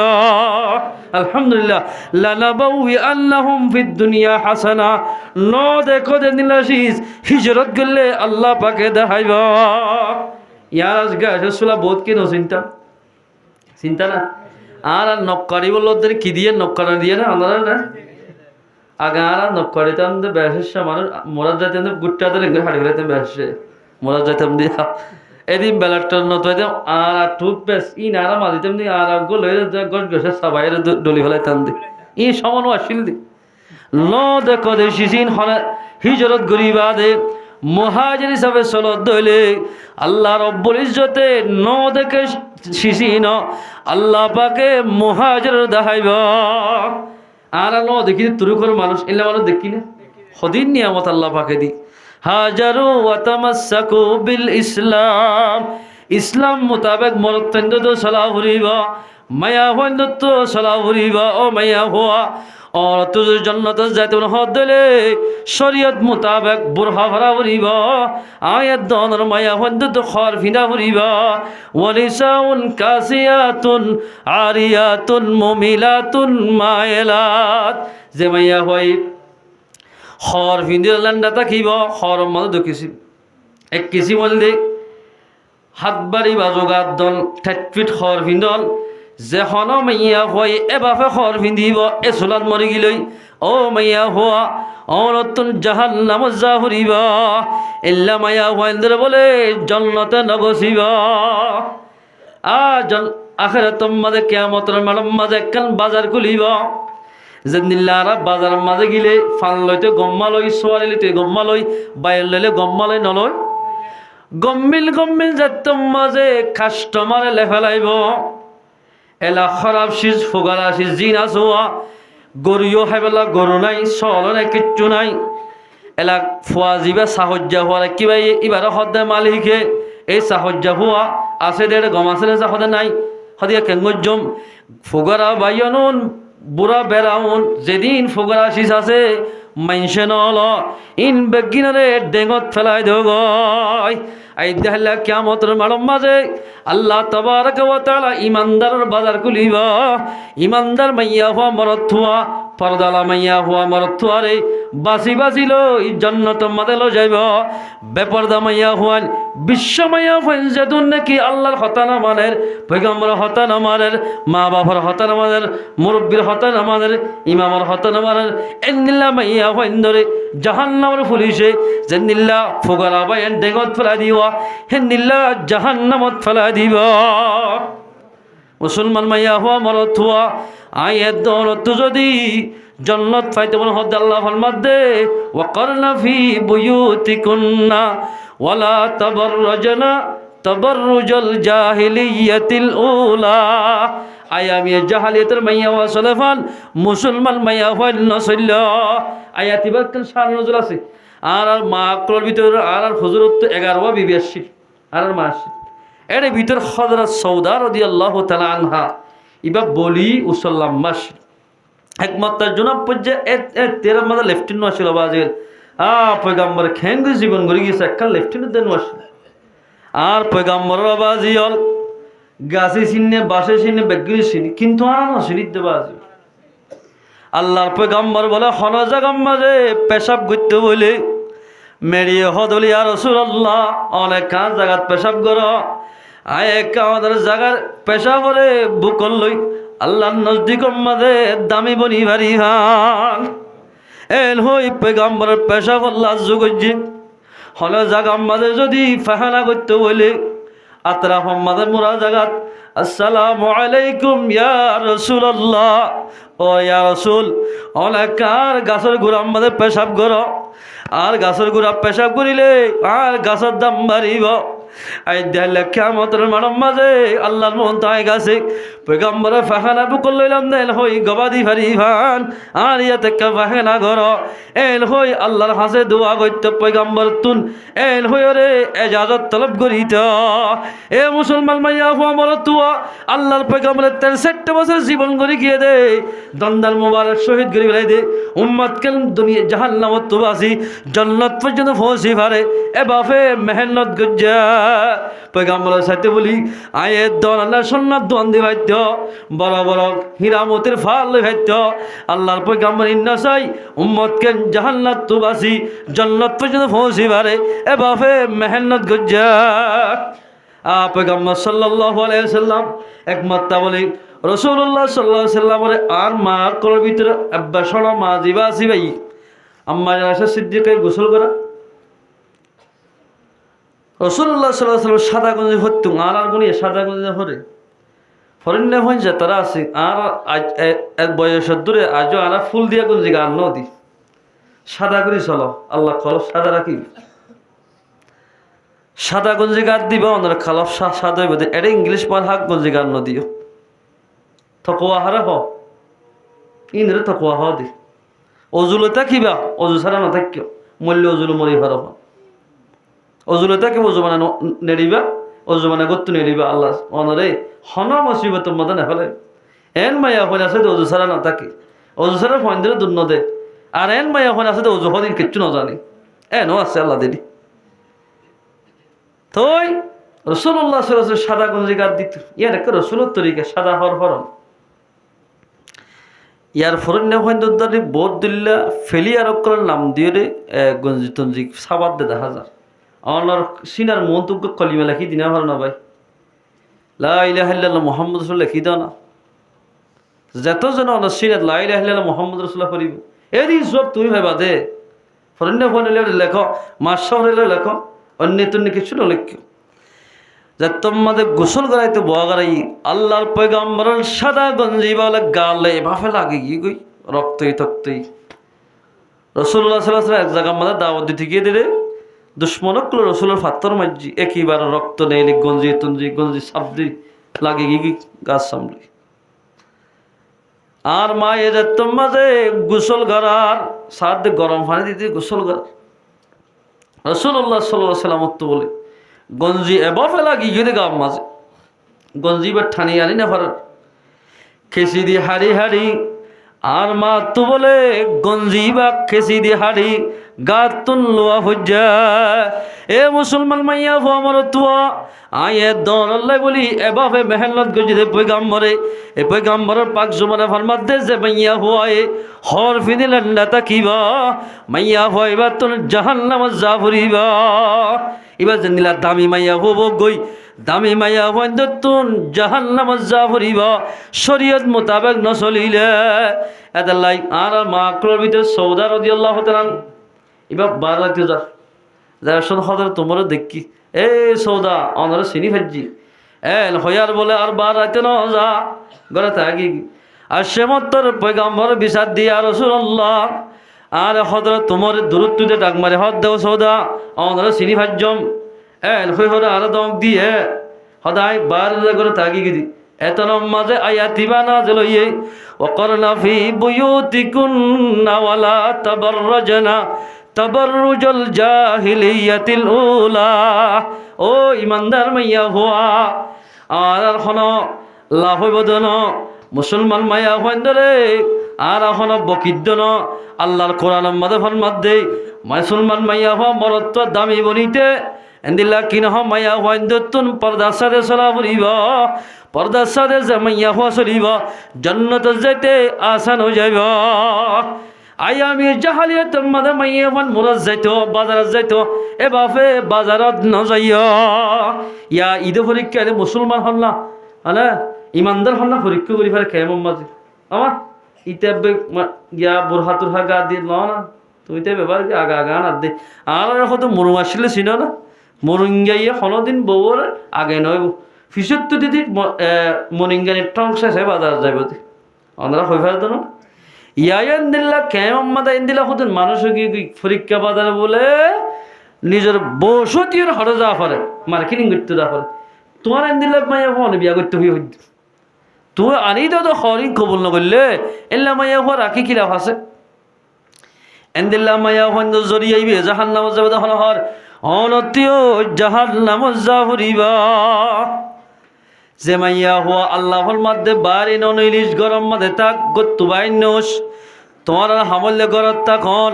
আলহামদুলিল্লাহ লানাবাউই আন্নাহুম ফিদ দুনিয়া হাসানা ন দেখো যে নিলাশিস হিজরত করলে আল্লাহ পাকে দেখাইব ইয়ার আজকে রসুলা বহুত কি চিন্তা চিন্তা না আর নক্কারি বলদের কি দিয়ে নক্কারা দিয়ে না আল্লাহ না আগে আর নক্কারিতাম দে বেশে মানুষ মোরা যাইতাম গুট্টা ধরে হাড়ি ফেলাইতাম বেশে মোরা যাইতাম দিয়া এদিন বেলাটা নতুন আর টুক বেশ ই নারা মাঝিতাম দি আর গো লই গছ গছে সবাই ডলি ফেলাইতাম দি ই সমানো আসিল দি ন দেখো দে শিশিন হলে হিজরত গরিবা দে মুহাজির হিসাবে চলত দইলে আল্লাহ রব্বুল ইজ্জতে ন দেখে শিশিন আল্লাহ পাকে মুহাজির দেখাইব আর ন দেখি তুরুকর মানুষ এলা মানুষ দেখি না সদিন নিয়ামত আল্লাহ পাকে দি হাজারু ওয়া তামাসসাকু বিল ইসলাম ইসলাম মোতাবেক মরতন্দ তো চলা ফুরিবা মায়া হইন্দ তো চলা ফুরিবা ও মায়া হওয়া और तुझे जन्नत जाते हद दिले शरीयत मुताबिक बुरहा भरा भरिबा आयत दोनर माया हद तो खर फिना भरिबा वलिसाउन कासियातुन आरियातुन मुमिलातुन माइलात जे माया होई खर फिंदिर लंडा ताकिबा खर मद दकिसि एक किसी बलदे हाथ बारी बाजोगात दल ठेटफिट खर फिंदल যে হন মাইয়া হয় এবাফে খর পিন্ধিব এ চুলাত মরি গিলই ও মাইয়া হওয়া অনতুন জাহান্নাম যা ফুরিবা এল্লা মাইয়া হইন্দ্র বলে জন্নতে নগসিব আখিরাতের মাঝে কিয়ামতের মাঝে একখান বাজার খুলিব যেদিল্লারা বাজার মাঝে গিলে ফান লইতে গম্মা লই সোয়ালি লইতে গম্মা লই বাইর লইলে গম্মা লই নলই গম্মিল যাতম মাঝে কাস্টমারে লেফেলাইব এলা খারাপ সিজ ফুগারা সিজ জিনা সোয়া গরুও হাইবেলা গরু নাই চল নাই কিচ্ছু নাই এলা ফুয়া যিবা সাহজ্জা হওয়ার কিবা এবার সদে মালিকে এই সাহজ্জা হওয়া আছে দেড় গম আছে না সদে নাই সদিয়া কেঙ্গজম ফুগারা বাইয়নুন বুড়া বেড়াউন যেদিন ফুগারা সিজ আছে মাইনসে নল ইন বেগিনারে ডেঙত ফেলাই দেব আই দেহলা কিয়ামতের মাড়ম মাঝে আল্লাহ তাবারক ওয়া তাআলা ইমানদারের বাজার খুলিবা ইমানদার মাইয়া হওয়া মরত হওয়া পর্দালা মাইয়া হওয়া মরত হওয়ারে বাসি বাসি লই জান্নাত মাঝে লো যাইব বেপর্দা মাইয়া হওয়ান বিশ্ব মাইয়া হওয়ান যেদুন নাকি আল্লাহর হতা না মানের পয়গম্বর হতা না মানের মা বাবার হতা না মানের মুরব্বির হতা না মানের ইমামের হতা না মানের এন্নিল্লা মাইয়া হওয়ান ধরে জাহান্নামের পুলিশে যেন্নিল্লা ফুগারা বাইন ডেঙ্গত ফেলা দিওয়া হেন্নিল্লা জাহান্নামত ফেলা দিবা মুসলমান মাইয়া হওয়া মরত হওয়া আয়ের দৌলত যদি জন্নত পাইতে মনে হদ আল্লাহ ফরমাত দে ওয়াকারনা ফি বুয়ুতিকুন্না ওয়ালা তাবাররাজনা তাবাররুজাল জাহিলিয়াতিল উলা আয়ামি জাহালিয়াতের মাইয়া হওয়া সলেফান মুসলমান মাইয়া হওয়া নসল্য আয়াতিবার কেন শান নজর আছে আর মাকড়র ভিতরে আর হুজুরত 11 বিবি আসছে আর মা আসছে এর ভিতর হযরত সৌদা রাদিয়াল্লাহু তাআলা আনহা ইবা বলি উসাল্লাম মাস একমাত্র জনাব পর্যায়ে এ 13 মাসে লেফটেন্যান্ট আসল বাজের পয়গম্বর খেঙ্গু জীবন গড়ি গেছে একটা লেফটেন্যান্ট দেন মাস আর পয়গম্বর বাজিয়ল গাছে সিনে বাসে সিনে বেগরি সিনি কিন্তু আর না সিনিতে বাজি আল্লাহর পয়গম্বর বলে হন জাগাম মাঝে পেশাব করতে বলে মেরিয়ে হদলি আর রাসূলুল্লাহ অনেক কাজ জায়গাত পেশাব করো আয় এক আমাদের জায়গার পেশা করে বুকল লই আল্লাহর নজদিক মাঝে দামি বনি ভারি হান এল হই পয়গম্বরের পেশা আল্লাহ যুগজি হল জাগাম মাঝে যদি ফাহানা করতে বলে আতরা মোহাম্মদের মুরা জাগাত আসসালামু আলাইকুম ইয়া রাসূলুল্লাহ ও ইয়া রাসূল অনেকার গাছের গোড়ার মাঝে পেশাব করো আর গাছের গোড়া পেশাব করিলে আর গাছের দাম বাড়িব আই দেহলে কিয়ামতের মানব মাঝে আল্লাহর মন তাই গাছে পয়গম্বরে ফাহানা বুকল লইলাম না এল হই গবাদি ফারি ভান আর ইয়াতে কা ফাহানা ঘর এল হই আল্লাহর হাসে দোয়া করতে পয়গম্বর তুন এল হই রে ইজাজত তলব করিত এ মুসলমান মাইয়া হো আমর তুয়া আল্লাহর পয়গম্বরের 63 বছর জীবন করে গিয়ে দে দন্দাল মুবারক শহীদ করে ফেলাই দে উম্মত কেন দুনিয়া জাহান্নামত তুবাসি জান্নাত পর্যন্ত পৌঁছে পারে এ বাপে মেহনত গজ্জা পয়গম্বরের সাথে বলি আয়ে দন আল্লাহ সুন্নাত দন দি ভাইত বড় বড় হীরামতের ফাল ভাইত আল্লাহর পয়গম্বর ইন্না চাই উম্মত কেন জাহান্নাত তুবাসি জান্নাত পর্যন্ত পৌঁছে পারে এ বাপে মেহনত গজ্জা পয়গম্বর সাল্লাল্লাহু আলাইহি সাল্লাম একমাত্র বলি রাসূলুল্লাহ সাল্লাল্লাহু আলাইহি সাল্লামের আর মা কর ভিতরে আব্বা শোনা মা জিবাসি ভাই আম্মা আয়েশা সিদ্দিকা গোসল করা রাসূলুল্লাহ সাল্লাল্লাহু আলাইহি সাল্লাম সাদা গঞ্জি হতো আর গুনি সাদা গঞ্জি হরে ফরিন্নে হই যে তারা আছে আর এক বয়সের দূরে আজও আর ফুল দিয়া গঞ্জি গান নদী সাদা করে চলো আল্লাহ খলফ সাদা রাখি সাদা গঞ্জি গান দিবা ওনার খালফ সাদা হইব এটা ইংলিশ পর হাক গঞ্জি গান নদিও থকোয়া হারা হ ইন্দ্রে থকোয়া হ দি অজুলতা কিবা অজু ছাড়া না থাকিও মূল্য অজুল মরি হারা হ অজুলতা কি অজু মানে নেড়িবা অজু মানে গত্তু নেড়িবা আল্লাহ অনরে হন মুসিবত মদন হলে এন মায়া হলে আছে অজু ছাড়া না থাকি অজু ছাড়া ফন্দিরে দুর্ন দে আর এন মায়া হলে আছে অজু হদিন কিচ্ছু না জানি এনও আছে আল্লাহ দিদি তই রাসূলুল্লাহ সাল্লাল্লাহু আলাইহি ওয়াসাল্লাম সাদা গঞ্জি গাদ দিত ইয়ার একটা রাসূলের তরিকা সাদা হরহরম ইয়ার ফরন্য হইন্দুদ্দারি বোধ দিল্লা ফেলিয়ার অক্কর নাম দিয়ে রে গঞ্জি তঞ্জি সাবাদ দে দেখা যায় আমার সিনার মন তো কলিমা লেখি দিনা ভালো না ভাই লা ইলাহা ইল্লাল্লাহ মুহাম্মদ রাসূল লেখি দাও না যতজন অন সিনাত লা ইলাহা ইল্লাল্লাহ মুহাম্মদ রাসূলুল্লাহ পড়িব এরি সব তুমি ভাইবা দে ফরন্য হইলে লেখো মাশাআল্লাহ লেখো অন্য তন্য কিছু না লেখো যে তোমাদের গোসল করাইতে বয়া করাই আল্লাহর পয়গম্বরের সাদা গঞ্জি বলে গালে ভাফে লাগে কি কই রক্তই তক্তই রাসূলুল্লাহ সাল্লাল্লাহু আলাইহি ওয়াসাল্লাম এক জায়গা মধ্যে দাওয়াত দিতে গিয়ে দিলে দুশ্মনকগুলো রসুলের ফাত্তর মাঝি একইবার রক্ত নেই গঞ্জি তঞ্জি গঞ্জি সাবদি লাগে কি গাছ সামলি আর মা এদের তোমাদের গোসল করার সাথে গরম পানি দিতে গোসল করার রাসূলুল্লাহ সাল্লাল্লাহু আলাইহি ওয়াসাল্লাম তো বলে গঞ্জি এবাফে লাগি গিয়ে গাম মাঝে গঞ্জি বা ঠানি আনি না পারার খেসি দিয়ে হাড়ি হাড়ি আর মা তো বলে গঞ্জি বা খেসি দিয়ে হাড়ি গাতুন লোয়া হজ্জা এ মুসলমান মাইয়া হো আমার তুয়া আয়ে দন আল্লাহ বলি এবাফে মেহনত গজি দে পয়গম্বরে এ পয়গম্বরের পাক জমানা ফরমাত দে যে মাইয়া হয় হর ফিদিলেন না তাকিবা মাইয়া হইবা তুন জাহান্নাম জাফরিবা এবার জানিলা দামি মাইয়া হব গই দামি মাইয়া হইন্দ তুন জাহান্নাম জাফরিবা শরীয়ত মোতাবেক ন চলিলে এদালাই আর মা ক্রর ভিতরে সৌদা রাদিয়াল্লাহু তাআলা এবার বার লাগতে যার শোন হদর তোমরা দেখি এ সৌদা অনারা চিনি ফেলছি হয়ার বলে আর বার রাইতে ন যা ঘরে থাকি আর সেমত্তর পয়গম্বর বিচার দিয়া রাসূলুল্লাহ আর হদর তোমার দূরত্বতে ডাক মারে হদ দেও সৌদা অনারা চিনি ভাজ্যম হই হরে আর দম দিয়ে সদায় বার ঘরে থাকি গিয়ে এত মাঝে আয়াতিবা না জলইয়ে ওয়াকরনা ফি বুয়ুতিকুন্না ওয়ালা তাবাররাজনা তাবাররুজুল জাহিলিয়াতিল উলা ও ইমানদার মাইয়া হওয়া আর হন লাভ বদন মুসলমান মাইয়া হইন্দরে আর হন বকিদ্দন আল্লাহর কোরআন মধ্যে ফরমাত দে মুসলমান মাইয়া হওয়া মরত্ব দামি বনিতে এন্দিল্লা কিনহ মাইয়া হইন্দতুন পর্দার সাথে চলা ফুরিব পর্দার সাথে যে মাইয়া হওয়া চলিব জান্নাত যাইতে আসান হয়ে যাইব আয়ামি জাহালিয়াত মাদে মাইয়া মান মুরাজ যাইতো বাজারত যাইতো এ বাপে বাজারত ন যাইয়া ইয়া ঈদ পরীক্ষা মুসলমান হল না আলে ইমানদার হল না পরীক্ষা করি ফেলে কেমন মাঝে আমার ইতে গিয়া বুড়হা তুরহা গা দিয়ে ন না তুমি তো ব্যাপার আগা আগা না দে আর হয়তো মরু আসলে ছিল না মরুঙ্গাইয়ে হলদিন বউর আগে নয় ফিসত তো দিদি মরিঙ্গানির টংস আছে বাজার যাইব ওনারা হয়ে ফেলতো না ইয়ান দিল্লা কেমন মাদা ইন্দিলা হতেন মানুষ কি পরীক্ষা বাজারে বলে নিজের বসতির হরে যাওয়া পারে মার্কেটিং করতে যাওয়া পারে তোমার ইন্দিলা মাইয়া হন বিয়া করতে হয়ে তুই আনি তো হরিণ কবুল নকরলে এল্লা মাইয়া হওয়া রাখি কি লাভ আছে এন্দিল্লা মাইয়া হন্দ জরিয়াইবে জাহান্নামে যাবে তখন হর অনতীয় জাহান্নামে যাবরিবা যে মাইয়া হওয়া আল্লাহর মধ্যে বাড়ি নইলিশ গরম মধ্যে তাক গত্তু বাইনস তোমার আর হামলে গরত তখন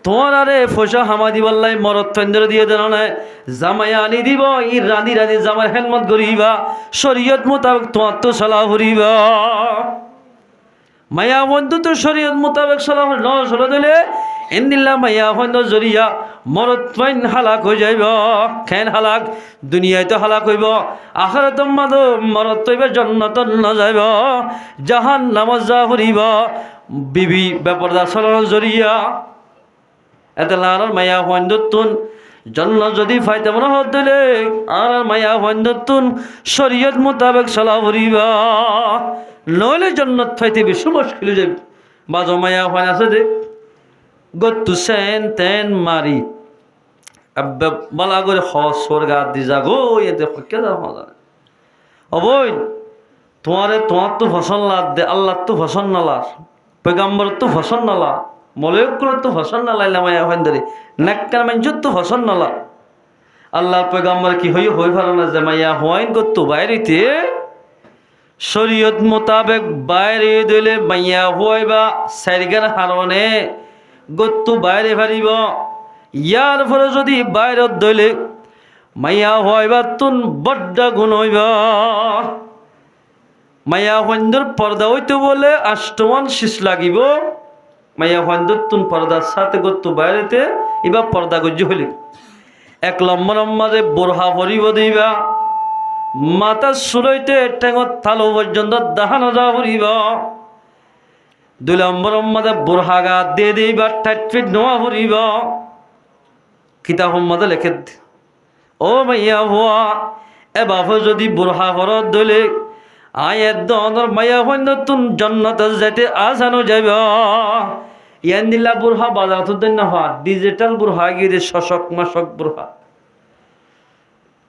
তোমার আরে ফসা হামা দিবাল্লাই মরত ফেন্দ্র দিয়ে দেন না জামাইয়া আনি দিব ই রানি রানি জামার হেলমত করিবা শরীয়ত মোতাবেক তোমার তো সালাহ করিবা মায়া বন্ধু তো শরীয়ত মোতাবেক সালাহ ন সলা দিলে এন্দিল্লা মাইয়া বন্ধু জরিয়া মরত ফাইন হালাক হয়ে যাইব খেন হালাক দুনিয়ায় তো হালাক হইব আখরাত মাদ মরত তৈবে জন্নত ন যাইব জাহান নামাজ যা করিব বিবি বেপরদা সালাহ জরিয়া এতে লার মায়া বন্ধুতুন জন্ম যদি ফাইতে মনে হলে আর মায়া বন্ধুতুন শরীয়ত মোতাবেক সালাহ করিবা নইলে জন্নত ফাইতে বেশি মুশকিল হয়ে যাবে বাজো মায়া হয় আছে দে গত্তু সেন তেন মারি আব্বা বলা করে স্বর্গা দি যাগো এতে হকে যা মজা অবই তোমার তো ফসল লাদ দে আল্লাহ তো ফসল নালার পেগাম্বর তো ফসল নালা মলয়কুর তো ফসল নালাইলা মায়া হয় ধরে নাক্কার মানুষ তো ফসল নালা আল্লাহ পেগাম্বর কি হই ভালো না যে মাইয়া হইন গত্তু বাইরেতে শরীয়ত মোতাবেক বাইরে দিলে মাইয়া হইবা সাইরগান হারনে গত্তু বাইরে ফারিব ইয়ার ফলে যদি বাইরত দইলে মাইয়া হইবা তুন বড্ড গুণ হইবা মাইয়া হইন্দর পর্দা হইতে বলে আষ্টমান শীষ লাগিব মাইয়া হইন্দর তুন পর্দার সাথে গত্তু বাইরেতে এবার পর্দা গজ্জি হইলে 1 নম্বর মাঝে বোরহা পরিব দিবা মাতা সুরইতে টেঙত থালো পর্যন্ত দাহানো যা ফুরিব 2 নম্বর মাঝে বোরহাগা দিয়ে দিবা 8 ফিট নোয়া ফুরিব কিতাব মধ্যে লেখে ও মাইয়া হওয়া এ বাপে যদি বোরহা ঘরত দলে আয়ের দর মাইয়া হইন তুন জন্নত যাইতে আসানো যাইব ইয়ান দিলা বোরহা বাজার তো না হওয়া ডিজিটাল বোরহা গিয়ে শশক মাসক বোরহা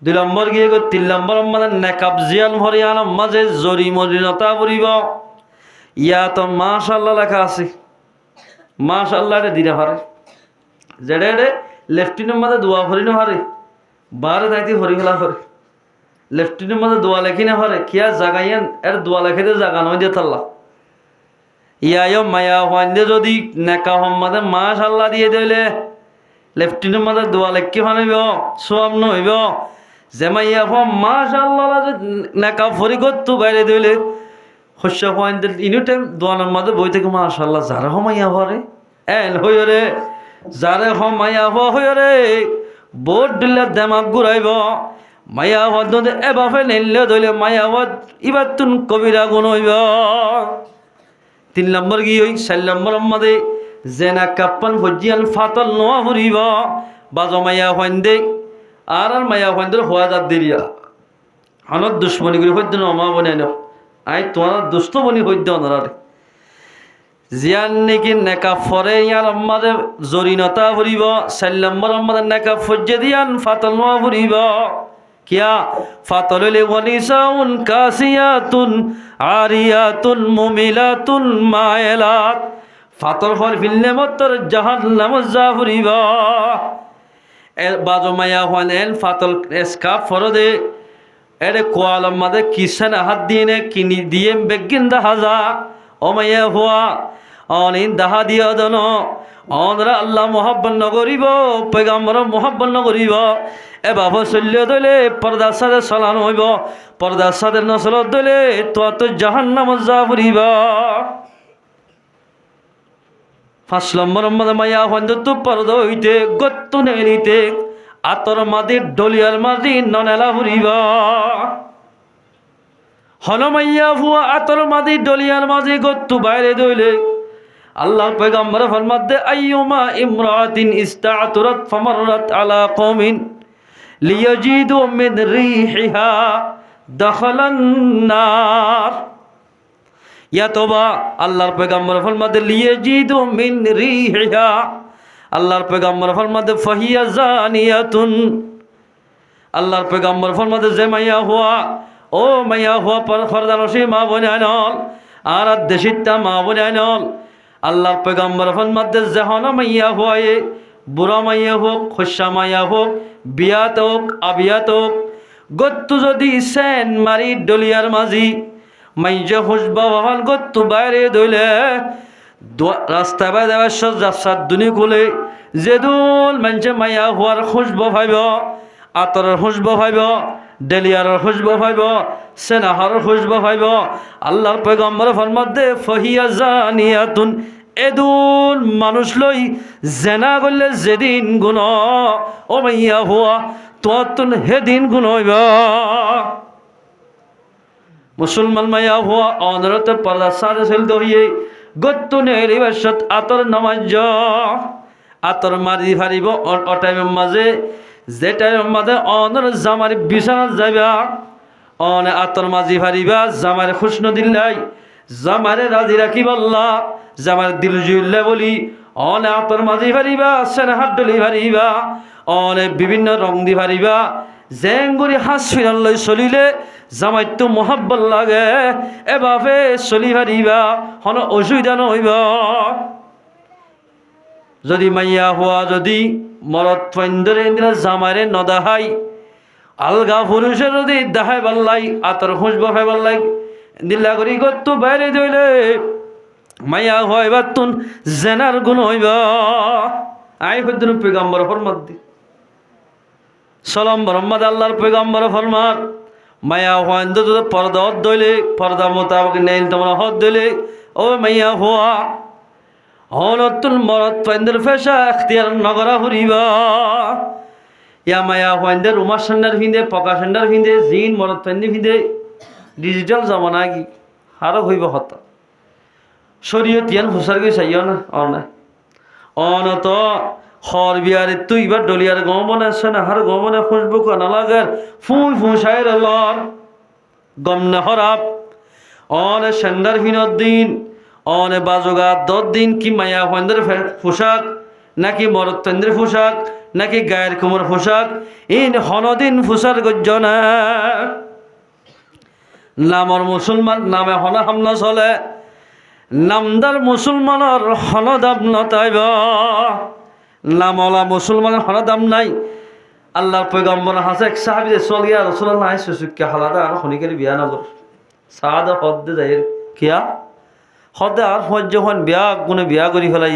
2 নম্বর গিয়ে 3 নম্বর মানে নেকাব জিয়ান ভরিয়ান মাঝে জরি মরিনতা পড়িব ইয়া তো মাশাআল্লাহ লেখা আছে মাশাআল্লাহ রে দিনে হারে জেডে রে লেফটিনের মাঝে দোয়া ভরি না হারে বারে দাইতে ভরি ফেলা করে লেফটিনের মাঝে দোয়া লেখি না হারে কিয়া জাগাইয়ান এর দোয়া লেখিতে জাগা নয় দিয়ে থাল্লা ইয়া মায়া হইন্দে যদি নেকা মাঝে মাশাআল্লাহ দিয়ে দিলে লেফটিনের মাঝে দোয়া লেখি ফানিব সোয়াম নইব জেমাইয়া হম মাশাআল্লাহ নেকা ফরি গত্তু বাইরে দিলে শস্য হইন্দে ইনি টাইম দোয়ানোর মাঝে বই থেকে মাশাআল্লাহ যারা হমাইয়া হরে এন হইরে যারে হমাইয়া হইরে বোট দিলে দেমাগ ঘুরাইব মায়া হদ এ বাপে নিলে ধইলে মায়া হদ ইবার তুন কবিরা গুণ হইব 3 নম্বর কি ওই 4 নম্বর মাঝে জেনা কাপ্পান ভজিয়ান ফাতল নোয়া ফুরিব বাজো মায়া হইন্দে আর মায়া হইন্দে হওয়া যাত দিলিয়া হনত দুশ্মনী করে হইতে নমা বনে ন আই তোমার দুষ্ট বনি হইতে অনারে জিয়ান নাকি নেকা ফরে ইয়ার মাঝে জরিনতা ফুরিব 4 নম্বর মাঝে নেকা ফজ্জে দিয়ান ফাতল নোয়া ফুরিব কিয়া ফাতল লে ওয়ানিসাউন কাসিয়াতুন আরিয়াতুন মুমিলাতুন মায়লাত ফাতল হল ফিললে মতর জাহান্নাম যা ফুরিব এ বাজো মায়া হলেন ফাতল এসকা ফরদে এরে কোয়ালাম মাদে কিসান হাত দিয়ে কিনি দিয়ে বেগিন দাহাজা ও মায়া হওয়া অনিন দাহা দিয়ে দন অনরা আল্লাহ মোহাব্বত নগরিব পেগাম্বর মোহাব্বত নগরিব এ বাবা চল্য দলে পর্দার সাথে চলানো হইব পর্দার সাথে নচলত দলে তো জাহান্নাম যা ফুরিব 5 নম্বর মাঝে মায়া হইন্দে তো পর্দা হইতে গত্তু নেলিতে আতর মাদি ডলিয়ার মাঝি ননেলা ফুরিব হন মাইয়া ফুয়া আতর মাদি ডলিয়ার মাঝি গত্তু বাইরে দইলে আল্লাহ পয়গম্বর ফরমাতে আইয়ুমা ইমরাতিন ইস্তা'তুরাত ফামাররাত আলা কওমিন লিয়াজিদু মিন রিহিহা দাখালান নার ইয়াতবা আল্লাহর পয়গম্বর ফরমাতে লিয়াজিদু মিন রিহিহা আল্লাহর পয়গম্বর ফরমাতে ফাহিয়া জানিয়াতুন আল্লাহর পয়গম্বর ফরমাতে যে মাইয়া হওয়া ও মাইয়া হওয়া ফরদানসী মা বোন আনল আর দেশিতা মা বোন আনল আল্লাহর পয়গম্বর ফরমাতে জাহানা মাইয়া হওয়ায়ে বুড়া মাইয়া হোক খসা মাইয়া হোক বিয়াত হোক আবিয়াত হোক গত্তু যদি সেন মারি ডলিয়ার মাঝি মাইজে হুসবা বাহান গত্তু বাইরে দইলে রাস্তা বাই দেওয়ার রাস্তার দুনি খুলে যেদুল মানুষে মাইয়া হওয়ার খুশব ভাইব আতরের খুশব ভাইব ডেলিয়ারের খুশব ভাইব সেনাহারের খুশব ভাইব আল্লাহর পয়গম্বর ফরমাতে ফহিয়া জানিয়াতুন এদুন মানুষ লই জেনা করলে যেদিন গুণ ও মাইয়া হওয়া তোর হেদিন গুণ হইব মুসলমান মাইয়া হওয়া অনরত পর্দা সারে চলতে হইয়ে গত্তু নেই বাসত আতর নামাজ আতর মারি ফারিব অটাইমের মাঝে যে টাইমের মাঝে অনর জামার বিছানা যাইবা অনে আতর মাঝি ফারিবা জামার খুশন দিল্লাই জামারে রাজি রাখি বললা জামার দিল জুইল্লা বলি অনে আতর মাঝি ফারিবা সেনা হাত ডলি ফারিবা অনে বিভিন্ন রং দি ফারিবা জেঙ্গুরি হাস ফিরাল্লাই চলিলে জামাইতো মহাব্বত লাগে এভাবে চলি ফারিবা হন অসুবিধা নহইব যদি মাইয়া হওয়া যদি মরত ফন্দরে জামারে নদাহাই আলগা পুরুষের যদি দাহাই বাল্লাই আতর খুঁজব ভাই বাল্লাই দিল্লা করি গত্তু বাইরে দইলে মাইয়া হওয়া এবার তুন জেনার গুণ হইব আই হইদিন পয়গম্বর ফরমাত দি সালাম মোহাম্মদ আল্লাহর পয়গম্বর ফরমার মাইয়া হওয়া যদি পর্দা হত দইলে পর্দা মোতাবেক নেইল তোমার হত দইলে ও মাইয়া হওয়া হনতুল মরত ফাইন্দের ফেসা এখতিয়ার নগরা ফুরিবা ইয়া মায়া ফাইন্দের উমা সেন্ডার ফিন্দে পকা সেন্ডার ফিন্দে জিন মরত ফাইন্দি ফিন্দে ডিজিটাল জমানা কি আরো হইব হত শরীয়ত ইয়ান হুসার গই চাইও না অনাই অনত হর বিয়ারে তুই এবার ডলিয়ার গম বনাছে না হার গম বনে খুশবু কানা লাগার ফুই ফুসাইর লর গম না হরাপ অনে সেন্ডার ফিনত দিন অনে বাজুগা 10 দিন কি মায়া ফন্দের পোশাক নাকি মরদ ফন্দের পোশাক নাকি গায়ের কুমর পোশাক ইন হনদিন ফুসার গজ্জনা নামর মুসলমান নামে হনা হামলা চলে নামদার মুসলমানের হনদাম নতাইব নামলা মুসলমানের হনদাম নাই আল্লাহর পয়গম্বর হাসে এক সাহাবী চল গিয়া রাসূলুল্লাহ সুসুক্কা হালাদা আর খনিকের বিয়া নগর সাদা হদ যায় কিয়া হদে আর সহ্য হন বিয়া কোনে বিয়া করি ফেলাই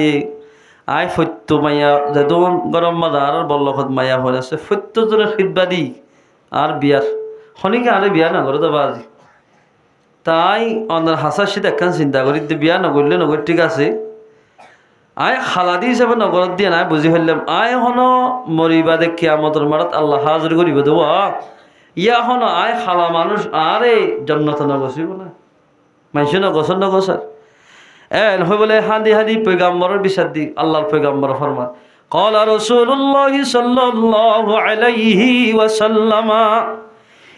আই সত্য মাইয়া যেদন গরম মাদা আর বল্লভত মাইয়া হয়ে আছে সত্যজনের খিদবাদী আর বিয়ার খনিকে আরে বিয়া নগর যাবা আজি তাই অনার হাসার সাথে একখান চিন্তা করি বিয়া নগরলে নগর ঠিক আছে আয় খালাদি হিসাবে নগরত দিয়ে নাই বুঝি ফেললাম আয় হন মরিবাদে কিয়ামতর মারাত আল্লাহ হাজির করিব দেওয়া ইয়া হন আয় খালা মানুষ আরে জন্নত নগসিব না মাইছে নগসর নগসার এন হই বলে হাদি হাদি পয়গাম্বরের বিচার দি আল্লাহর পয়গাম্বর ফরমান ক্বালা রাসূলুল্লাহ সাল্লাল্লাহু আলাইহি ওয়াসাল্লাম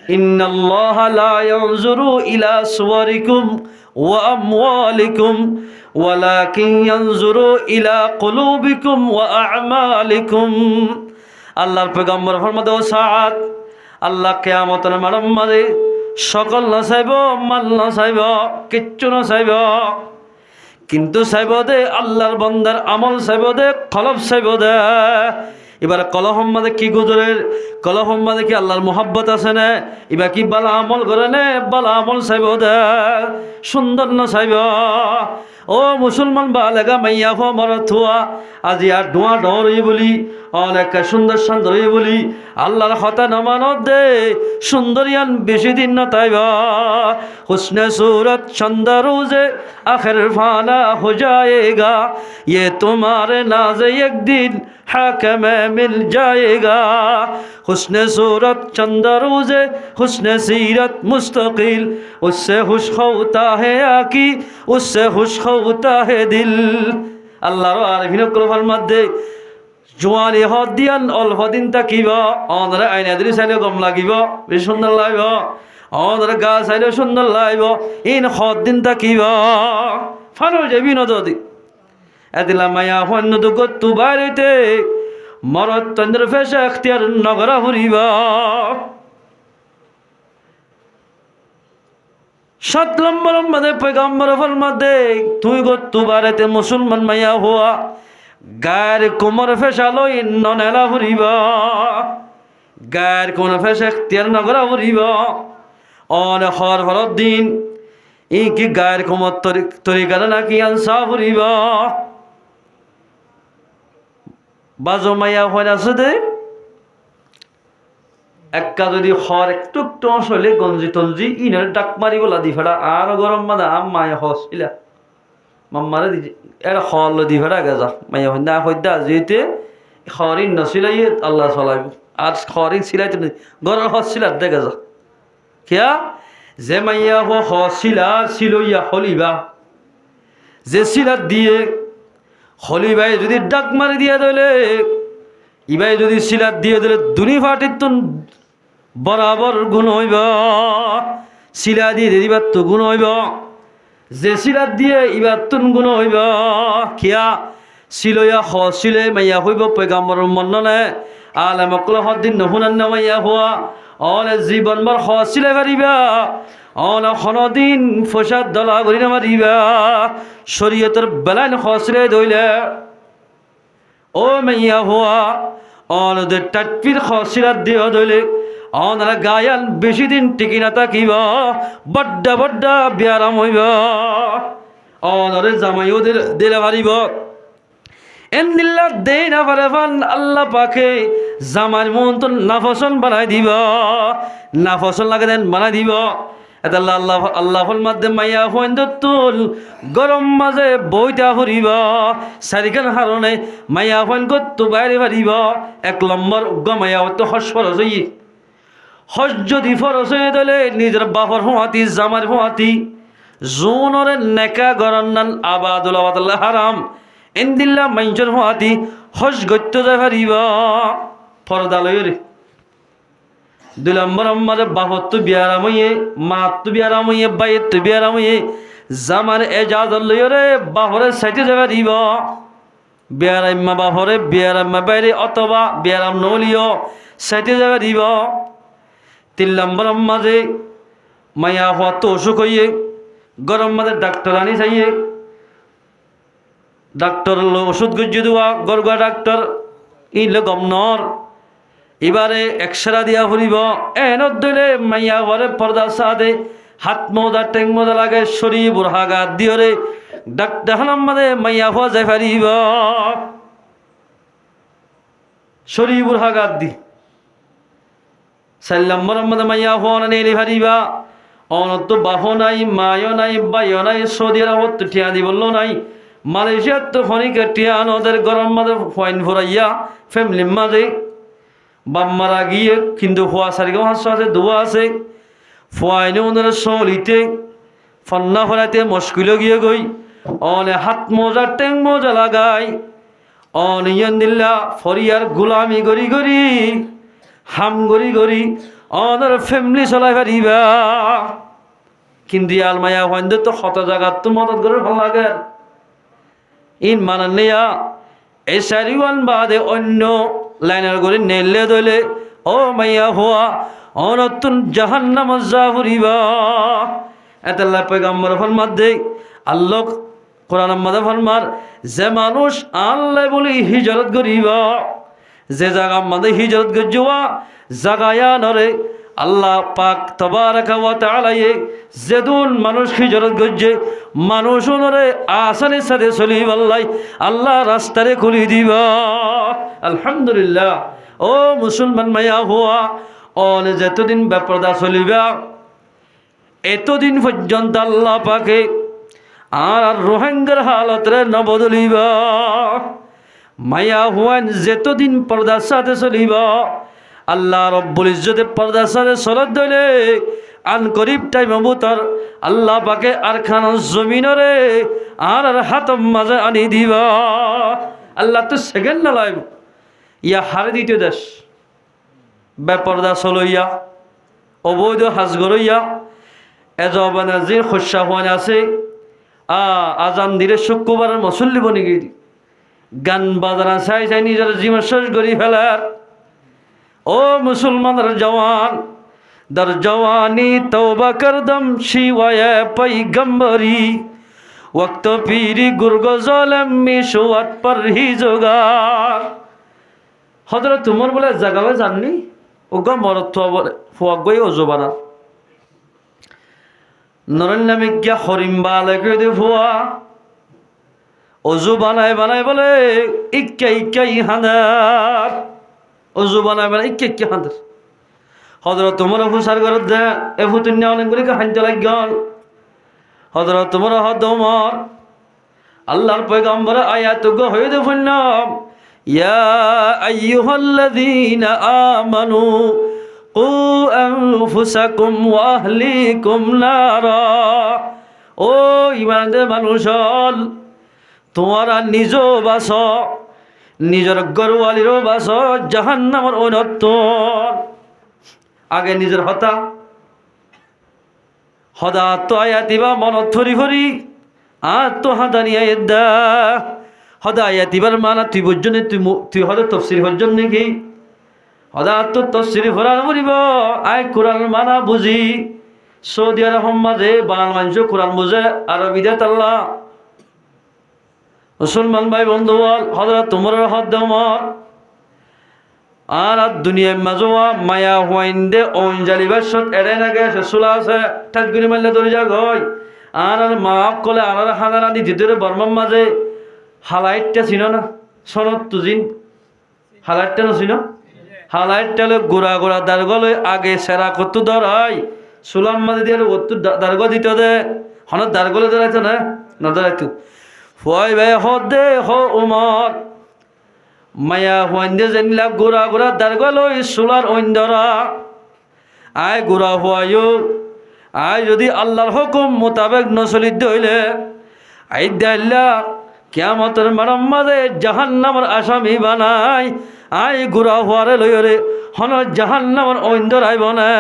ইন্নাল্লাহা লা ইয়ানজুরু ইলা সুওয়ারিকুম ওয়া আমওয়ালিকুম ওয়ালাকিন ইয়ানজুরু ইলা কুলুবিকুম ওয়া আ'মালিকুম আল্লাহর পয়গাম্বর ফরমাতে ও সাআদ আল্লাহ কিয়ামতের মাঝে সকল না চাইব মাল না চাইব কিচ্ছু না চাইব কিন্তু চাইব দে আল্লাহর বান্দার আমল চাইব দে কলব চাইব দে এবার কলহম মাঝে কি গুজরের কলহম মাঝে কি আল্লাহর মোহাব্বত আছে না এবার কি বালা আমল করে নে বালা আমল চাইব দে সুন্দর না চাইব ও মুসলমান বালেগা মাইয়া ফো মরত হুয়া আজি আর ধোঁয়া ডরই বলি অনেক সুন্দর সুন্দরই বলি আল্লাহর হতা নমানত দে সুন্দরিয়ান বেশি দিন না তাইব হুসনে सूरत चंदा रोज़े आखिर फाना हो जाएगा ये तुम्हारे नाज एक दिन हाकम मिल जाएगा हुस्ने सूरत चंदा रोज़े हुस्ने सीरत मुस्तकिल उससे खुश होता है आकी उससे खुश होता है दिल আল্লাহর আরফিন কলফার মধ্যে জোয়ানি হদ দিয়ান অল্প দিন থাকিব অনরে আইনা দিলি চাইলে গম লাগিব বেশ সুন্দর লাগিব অনরে গা চাইলে সুন্দর লাগিব ইন হদ দিন থাকিব ফানো যাবি নদী এদিলা মায়া হন্য তো গত্তু বাড়িতে মরত চন্দ্র ফেসা এখতিয়ার নগরা ফুরিব 7 নম্বর মধ্যে পয়গম্বর ফরমাতে তুই গো তুবারেতে মুসলমান মাইয়া হওয়া গায়ের কোমর ফেসালো ননেলা ফুরিব গায়ের কোন ফেস এখতিয়ার নগরা ফুরিব অনে হর হরর দিন ই কি গায়ের কোমর তরিকার নাকি আনসা ফুরিব বাজো মাইয়া হয়ে আছে দে একা যদি হর একটু একটু হলে গঞ্জি তঞ্জি ইনের ডাক মারি বলা দি ফেড়া আর গরম মাদা মায়া হসিলা মাম্মারে দি এটা হল দি ফেড়া গেজা মাইয়া হইনা হইদা যেতে হরিন নসিলাই আল্লাহ চলাইব আর হরিন সিলাইতে গরম হসিলা দেখা যা কিয়া যে মাইয়া হসিলা সিলইয়া হলিবা যে সিলাত দিয়ে হলিবাই যদি ডাক মারি দিয়া দিলে ইবাই যদি সিলাত দিয়ে দিলে দুনি ফাটির তো বরাবর গুণ হইব শিলা দিয়ে দিবার তো গুণ হইব যে শিলাত দিয়ে ইবার তুন গুণ হইব কিয়া শিলয়া হ শিলে মাইয়া হইব পয়গাম্বর মন্ননে আলামকল হদ্দিন নহুনান্ন মাইয়া হওয়া অনে জীবন বর হ শিলে পারিবা অন খনদিন ফসাদ দলা করি না মারিবা শরীয়তের বেলাইন হ শিলে দইলে ও মাইয়া হওয়া অনদের টাটপির হ শিলাত দিয়ে দইলে অনারা গায়াল বেশি দিন টিকি না থাকিব বড্ডা বড্ডা বিয়ারাম হইব অনরে জামাইও দিলে পারিব এন্দিল্লা দেই না পারে ফান আল্লাহ পাকে জামাইর মন তো নাফসন বানাই দিব নাফসন লাগে দেন বানাই দিব এটা আল্লাহ আল্লাহর মাধ্যমে মাইয়া তুল গরম মাঝে বইটা ফুরিব চারিখান হারণে মাইয়া ফোন করতো বাইরে পারিব 1 নম্বর উগ্র মাইয়া হতো হস্পর হই হজ যদি ফরজ হয়ে দিলে নিজের বাপর হুয়াতি জামার হুয়াতি জোনরে নেকা গরন্নান আবাদুল আবাদুল্লাহ হারাম ইন্দিল্লা মাইজর হুয়াতি হজ গত্য যায় পারিব ফরদালয় রে 2 নম্বর আমাদের বাপর তো বিয়ারাম হইয়ে মা তো বিয়ারাম হইয়ে বাইয়ের তো বিয়ারাম হইয়ে জামার এজাজত লই রে বাপরের সাইটে যায় পারিব বিয়ারাম্মা বাপরে বিয়ারাম্মা বাইরে অথবা বিয়ারাম নলিও সাইটে যায় পারিব 3 নম্বর মাঝে মায়া হওয়া তো অসুখ হইয়ে গরম মাঝে ডাক্তার আনি চাইয়ে ডাক্তার ওষুধ গুজিয়ে দেওয়া গরগা ডাক্তার ইলে গমনর এবারে এক্সরা দিয়া ফুরিব এনত দিলে মাইয়া হওয়ারে পর্দা সাদে হাত মোজা টেং মোজা লাগে শরীর বুড়হাগা দিয়রে ডাক্তার মাঝে মাইয়া হওয়া যাই পারিব শরীর বুড়হাগা দি 4 নম্বর মধ্যে মাইয়া হওয়া নেই পারিবা অনত বাহ নাই মায়ও নাই বাইও নাই সৌদি আরবত তো টিয়া দি বললো নাই মালয়েশিয়ার তো ফনিকে টিয়া নদের গরম মাঝে ফাইন ভরাইয়া ফ্যামিলির মাঝে বাম্মারা গিয়ে কিন্তু হওয়া সারিগো হাস্য আছে দোয়া আছে ফাইনে ওদের সলিতে ফন্না ফরাইতে মুশকিল গিয়ে গই অনে হাত মোজা টেং মোজা লাগাই অনিয়ন দিল্লা ফরিয়ার গোলামি গরি গরি হাম গরি গরি অনার ফ্যামিলি চলাই পারিবা কিন্তু আলমায়া হইন্দ তো হত জায়গা তো মদত করে ভালো লাগে ইন মানান নেয়া এই সারিওয়ান বাদে অন্য লাইনের করে নেলে দলে ও মাইয়া হওয়া অনতুন জাহান্নাম যা ফুরিবা এতাল্লাহ পয়গম্বর ফরমাত দে আল্লাহ কোরআন মাদে ফরমার যে মানুষ আল্লাহ বলি হিজরত করিবা যে জায়গা মাদে হিজরত গজুয়া জাগায়া নরে আল্লাহ পাক তাবারাকা ওয়া তাআলা যেদুন মানুষ হিজরত গজে মানুষ নরে আসানের সাথে চলিব আল্লাহ রাস্তারে খুলি দিবা আলহামদুলিল্লাহ ও মুসলমান মাইয়া হওয়া অনে যতদিন বেপরদা চলিবা এতদিন পর্যন্ত আল্লাহ পাকে আর রোহিঙ্গার হালতরে নবদলিবা মাইয়া হুয়ান যতদিন পর্দার সাথে চলিবা আল্লাহ রব্বুল ইজ্জতে পর্দার সাথে চলত দইলে আন করিব টাইম বুতর আল্লাহ পাকে আর খান জমিনরে আর হাত মাঝে আনি দিবা আল্লাহ তো সেকেন্ড না লাইব ইয়া হারে দ্বিতীয় দেশ বেপর্দা চলইয়া অবৈধ হাজ গরইয়া এজবানাজির খসা হওয়ান আছে আজান দিলে শুক্রবারের মুসল্লি বনি গিয়ে গান বাজানা চাই চাই নিজের জীবন শেষ করি ফেলার ও মুসলমানের জওয়ান در جوانی توبہ کردم شیوای پیغمبری وقت پیری گرگ ظالم میشود پرهیزگار হযরত উমর বলে জাগাবে জাননি ওগা মরত বলে ফুয়াক গই ওজো বানা নরন্নামে গিয়া হরিম বালে কই ফুয়া ওজু বানায় বানায় বলে ইক্কাই হাঁদার ওজু বানায় বানায় ইক্কাই হাঁদার হযরত উমর হুসার ঘর দে এ ফুতুন্না অনেকগুলি হাঁটতে লাগল হযরত উমর হদ উমর আল্লাহর পয়গম্বর আয়াত গো হয়ে দে ফুন্নাম ইয়া আইয়ুহাল্লাযীনা আমানু কু আনফুসাকুম ওয়া আহলিকুম নারা ও ঈমানদার মানুষ তোমরা নিজও বাঁচ নিজের ঘরওয়ালিরও বাঁচ জাহান্নামের অনর্থ আগে নিজের হদা তো আয়াতিবা মনত ফরি ফরি আর তো হাদানিয়া এদ্দা হদা আয়াতিবার মানা তুই বুঝজনে তুই হদা তফসির হজ্জন নাকি হদা তো তফসির ফরান করিব আই কোরআন মানা বুঝি সৌদি আরব মাঝে বাংলা মানুষ কোরআন বুঝে আরবিদে তাল্লা মুসলমান ভাই বন্ধু বল হযরত তোমার হদ উমর আর দুনিয়ার মাজোয়া মায়া হইন্দে অঞ্জালিবার সত এড়ে না গেছে সুলা আছে ঠাকুরি মারলে ধরে যা গই আর মাপ কলে আর হাজারা দি দিতে বর্মার মাঝে হালাইটটা ছিল না সনত তুজিন হালাইটটা ছিল হালাইটটা গোড়া গোড়া দারগলে আগে সেরা কত ধরাই সুলাম মাঝে দিয়ে অত দারগ দিত দে হনত দারগলে ধরাইতো না ধরাইতো ফুয়াই ভাই হদে হ উমর মায়া হইন্দে যেনিলা গোড়া গোড়া দারগলই সুলার ঐন্দরা আয় গোড়া হওয়ায়ও আয় যদি আল্লাহর হুকুম মোতাবেক নচলিত হইলে আই দাল্লা কিয়ামতের মারাম মাঝে জাহান্নামের আসামি বানাই আয় গোড়া হওয়ারে লইরে হন জাহান্নামের ঐন্দরাই বনে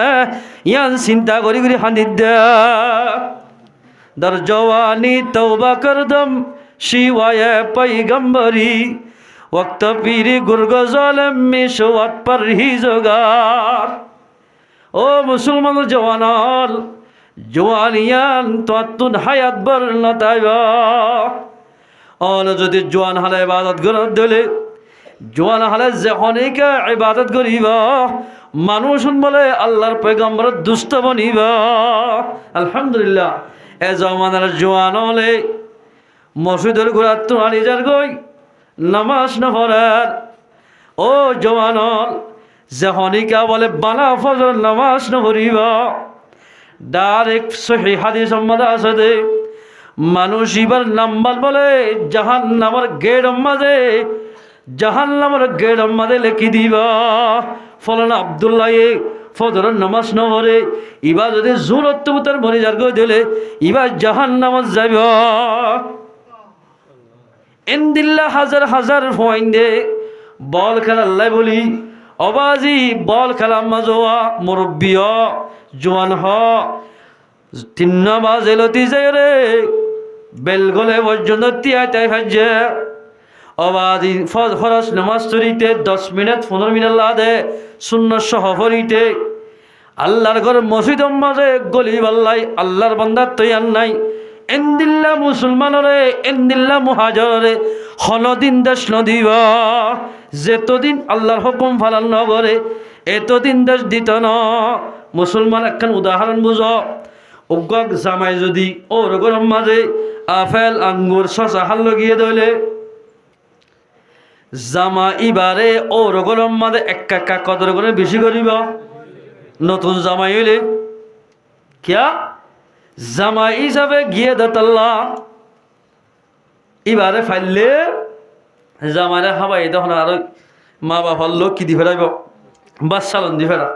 ইয়ান চিন্তা করি করি হানিদ দে দর জওয়ানি তওবা করদম শিওয়ায়ে পয়গম্বরি वक्त पीरी गुर्ग जालिम मिशवत परहिजगार ओ मुसलमान जवानाल जवानियान तुन हायात बर नताइबा और যদি জওয়ান হালে ইবাদত করে দিলে জওয়ান হালে যখনইকা ইবাদত করিবা মানুষ বলে আল্লাহর পয়গম্বর দুষ্ট বনিবা আলহামদুলিল্লাহ এ জওয়ানের জওয়ান হলে মসজিদের ঘোরাত তো আনি যার গই নামাজ না পড়ার ও জওয়ানল যখনইকা বলে বালা ফজর নামাজ না পড়িবা ডাইরেক্ট সহিহ হাদিস সম্মত আছে দে মানুষ এবার নাম্বার বলে জাহান্নামের গেট মাঝে লিখি দিবা ফলানা আব্দুল্লাহ ফজরের নামাজ না পড়ে এবার যদি জোরত তার মরে যার গো দিলে এবার জাহান্নামত যাইবা এন্দিল্লা হাজার হাজার ফয়েন্দে বল খেলাল্লাই বলি অবাজি বল খেলা মাজোয়া মুরব্বিয় জোয়ান হ তিন বাজে লতি যায় রে বেল গলে পর্যন্ত তিয়াই ভাজে অবাজি ফরজ নামাজ চুরিতে 10 মিনিট 15 মিনিট লাগে শূন্য সহ ফরিতে আল্লাহর ঘর মসজিদ মাঝে গলি বাল্লাই আল্লাহর বান্দা তৈয়ার নাই এন্দিল্লা মুসলমানরে এন্দিল্লা মুহাজরে হলদিন দেশ নদিবা যেতদিন আল্লাহর হুকুম পালন নগরে এতদিন দেশ দিত না মুসলমান একখান উদাহরণ বুঝ উগ্গক জামাই যদি ওর গরম মাঝে আপেল আঙ্গুর শশা হাল লগিয়ে দইলে জামা ইবারে ওর গরম মাঝে একা কদর করে বেশি করিব নতুন জামাই হইলে কিয়া জামাই হিসাবে গিয়ে দেতাল্লা এবারে ফাইলে জামাইরে হাবাই তখন আর মা বাবার লোক কি দি ফেরাইব বাচ্চালন দি ফেরা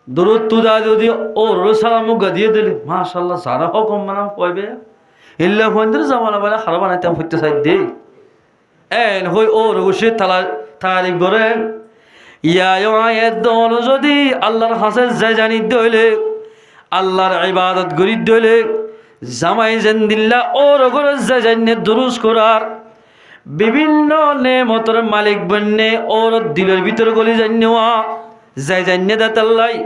দূরত তুদা যদি ওর সালাম দিয়ে দিলি মাশাল্লাহ সারা হকম মানাম কইবে ইল্লা ফন্দের জামানা বলে হারা বানাইতে হইতে চাই দে এন হই ওর বসে তারিখ ধরে ইয়া আয়াত দল যদি আল্লাহর হাসে যাই জানি দইলে আল্লাহর ইবাদত করি দইলে জামাই জেন্দিল্লা ওর ঘরে যাই জানি দুরুস করার বিভিন্ন নেমতের মালিক বন্যে ওর দিলের ভিতর গলি জানিওয়া যাই জান্নে দাতাল্লাই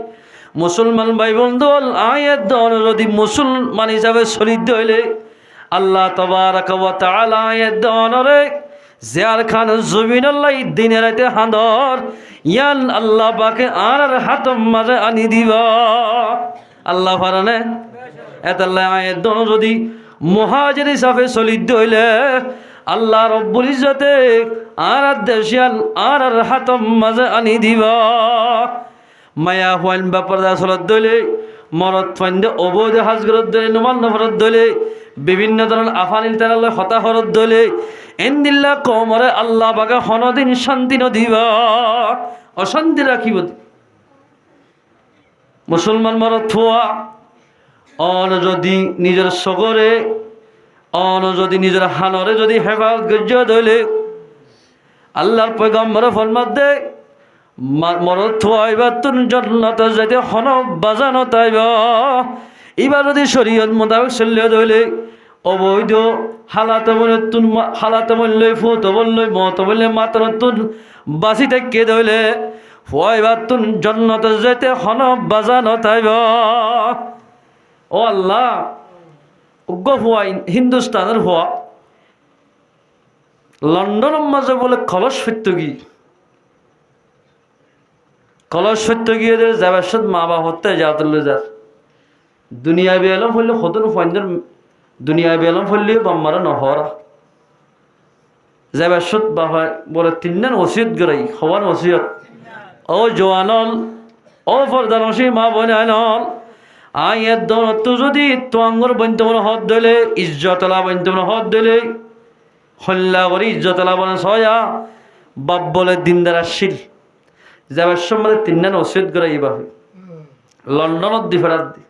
মুসলমান ভাই বন্ধু আয়াত দন যদি মুসলমান হিসাবে শহীদ হইলে আল্লাহ তাবারাকা ওয়া তাআলা আয়াত দনরে জিয়ার খান জমিনাল্লাহ দিনে রাতে হাঁদর ইয়ান আল্লাহ পাকে আর হাতম মাঝে আনি দিবা আল্লাহ ফারানে এতাল্লাহ আয়াত দন যদি মুহাজির হিসাবে শহীদ হইলে আল্লাহ রব্বুল ইজ্জতে আর দেশিয়ান আর হাতম মাঝে আনি দিবা মায়া হুয়াইন বাপরদা সরদ দলে মরদ ফাইন্দে অবৈধ হাজগরত দলে নুমান নফরত দলে বিভিন্ন ধরনের আফানিল তারাল্লাহ হতা হরত দলে এন্দিল্লা কমরে আল্লাহ বাগা হনদিন শান্তি নদিবা অশান্তি রাখিব মুসলমান মরদ থুয়া অন যদি নিজের সগরে অন যদি নিজের হানরে যদি হেফাজত গজ্জ দলে আল্লাহর পয়গম্বর ফরমাত দে মরদ থুয়াইবা তুন জন্নত যাতে হন বাজানো তাইবা এবার যদি শরীয়ত মোতাবেক চলিয়ে দলে অবৈধ হালাতে বলে তুন হালাতে বললে ফুত বললে মত বললে মাত্র তুন বাসি থেকে দলে ফুয়াইবা তুন জন্নত যাতে হন বাজানো তাইবা ও আল্লাহ উগ্র ফুয়া হিন্দুস্তানের ফুয়া লন্ডনের মাঝে বলে খলস ফিরত গিয়ে কলস সত্য গিয়ে যাবার সাথে মা বাবা হতে যাতলে যার দুনিয়া বেলম হইলে হতন ফাইন্দার দুনিয়া বেলম হইলে বাম্মারা নহরা যাবার সাথে বাবা বলে তিনজন ওসিয়ত গড়াই হওয়ার ওসিয়ত ও জোয়ানল ও ফরদানসি মা বোনানল আয়ের দনত যদি তোয়াঙ্গর বন্তমন হদ দিলে ইজ্জতলা বন্তমন হদ দিলে হল্লা করে ইজ্জতলা বনে সয়া বাপ বলে দিনদার আসিল যাবার সময় তিনজন ওসিয়ত করাই এইভাবে লন্ডনত দি ফেরাত দি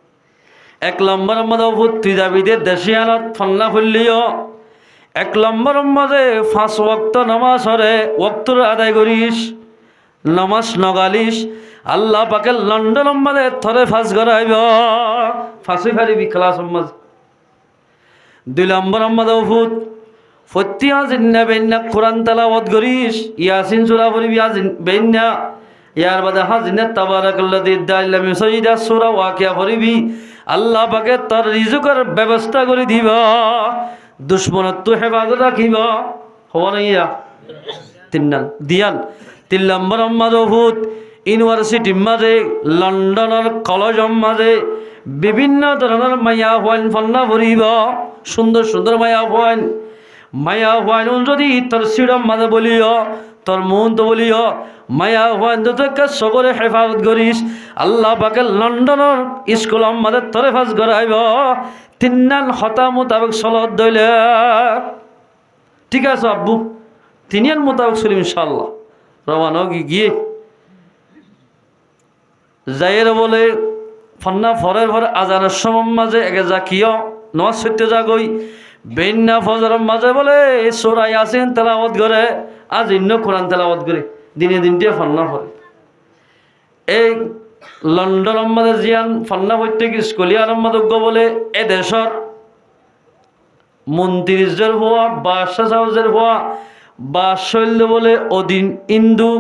এক নম্বর মধ্যে ভর্তি দাবিতে দেশে আনত ফন্না ফুললিও এক নম্বর মধ্যে 5 ওয়াক্ত নামাজ হরে ওয়াক্তর আদায় করিস নামাজ নগালিস আল্লাহ পাকে লন্ডন মধ্যে থরে ফাঁস করাইব ফাঁসি ফারিবি ক্লাস মধ্যে 2 নম্বর মধ্যে ভূত ফতিয়া জিন্না বেন্না কোরআন তেলাওয়াত করিস ইয়াসিন সূরা পড়বি ইয়াসিন বেন্না ইয়ার বাদে হাজিনে তাবারাকাল্লাযী দাল্লা মিন সাইয়্যিদা সূরা ওয়াকিয়া পড়বি আল্লাহ পাকে তার রিজকের ব্যবস্থা করে দিবা দুশমনত তো হেফাজত রাখিবা হওয়া নাইয়া তিননাল দিয়াল 3 নম্বর মাদভূত ইউনিভার্সিটি মাঝে লন্ডনের কলেজ মাঝে বিভিন্ন ধরনের মায়া হওয়ান ফন্না ভরিবা সুন্দর সুন্দর মায়া হওয়ান যদি তোর সিডম মাঝে বলিও তোর মন তো বলিও মায়া হওয়ান তোকে সকলে হেফাজত করিস আল্লাহ পাকে লন্ডনের স্কুল আমাদের তোর হেফাজ করাইব 3 নাল হতা মোতাবেক সলত দইলে ঠিক আছে আব্বু 3 মোতাবেক চলিম ইনশাআল্লাহ রওনা গিয়ে যাইয়ের বলে ফন্না ফরের ভরে আজানের সময় মাঝে একে যা কিয় নমাজ সত্য জাগই বেন্না ফজরের মাঝে বলে সূরা ইয়াসিন তেলাওয়াত করে আজ ইন্ন কোরআন তেলাওয়াত করে দিনে দিনটি ফন্না ফরে এই লন্ডনের মাঝে জিয়ান ফন্না প্রত্যেক স্কুলিয়ার মাঝে বলে এ দেশর মন্ত্রীদের হওয়া বাদশাহ সাহেবের হওয়া বা শৈল্য বলে অধীন ইন্দু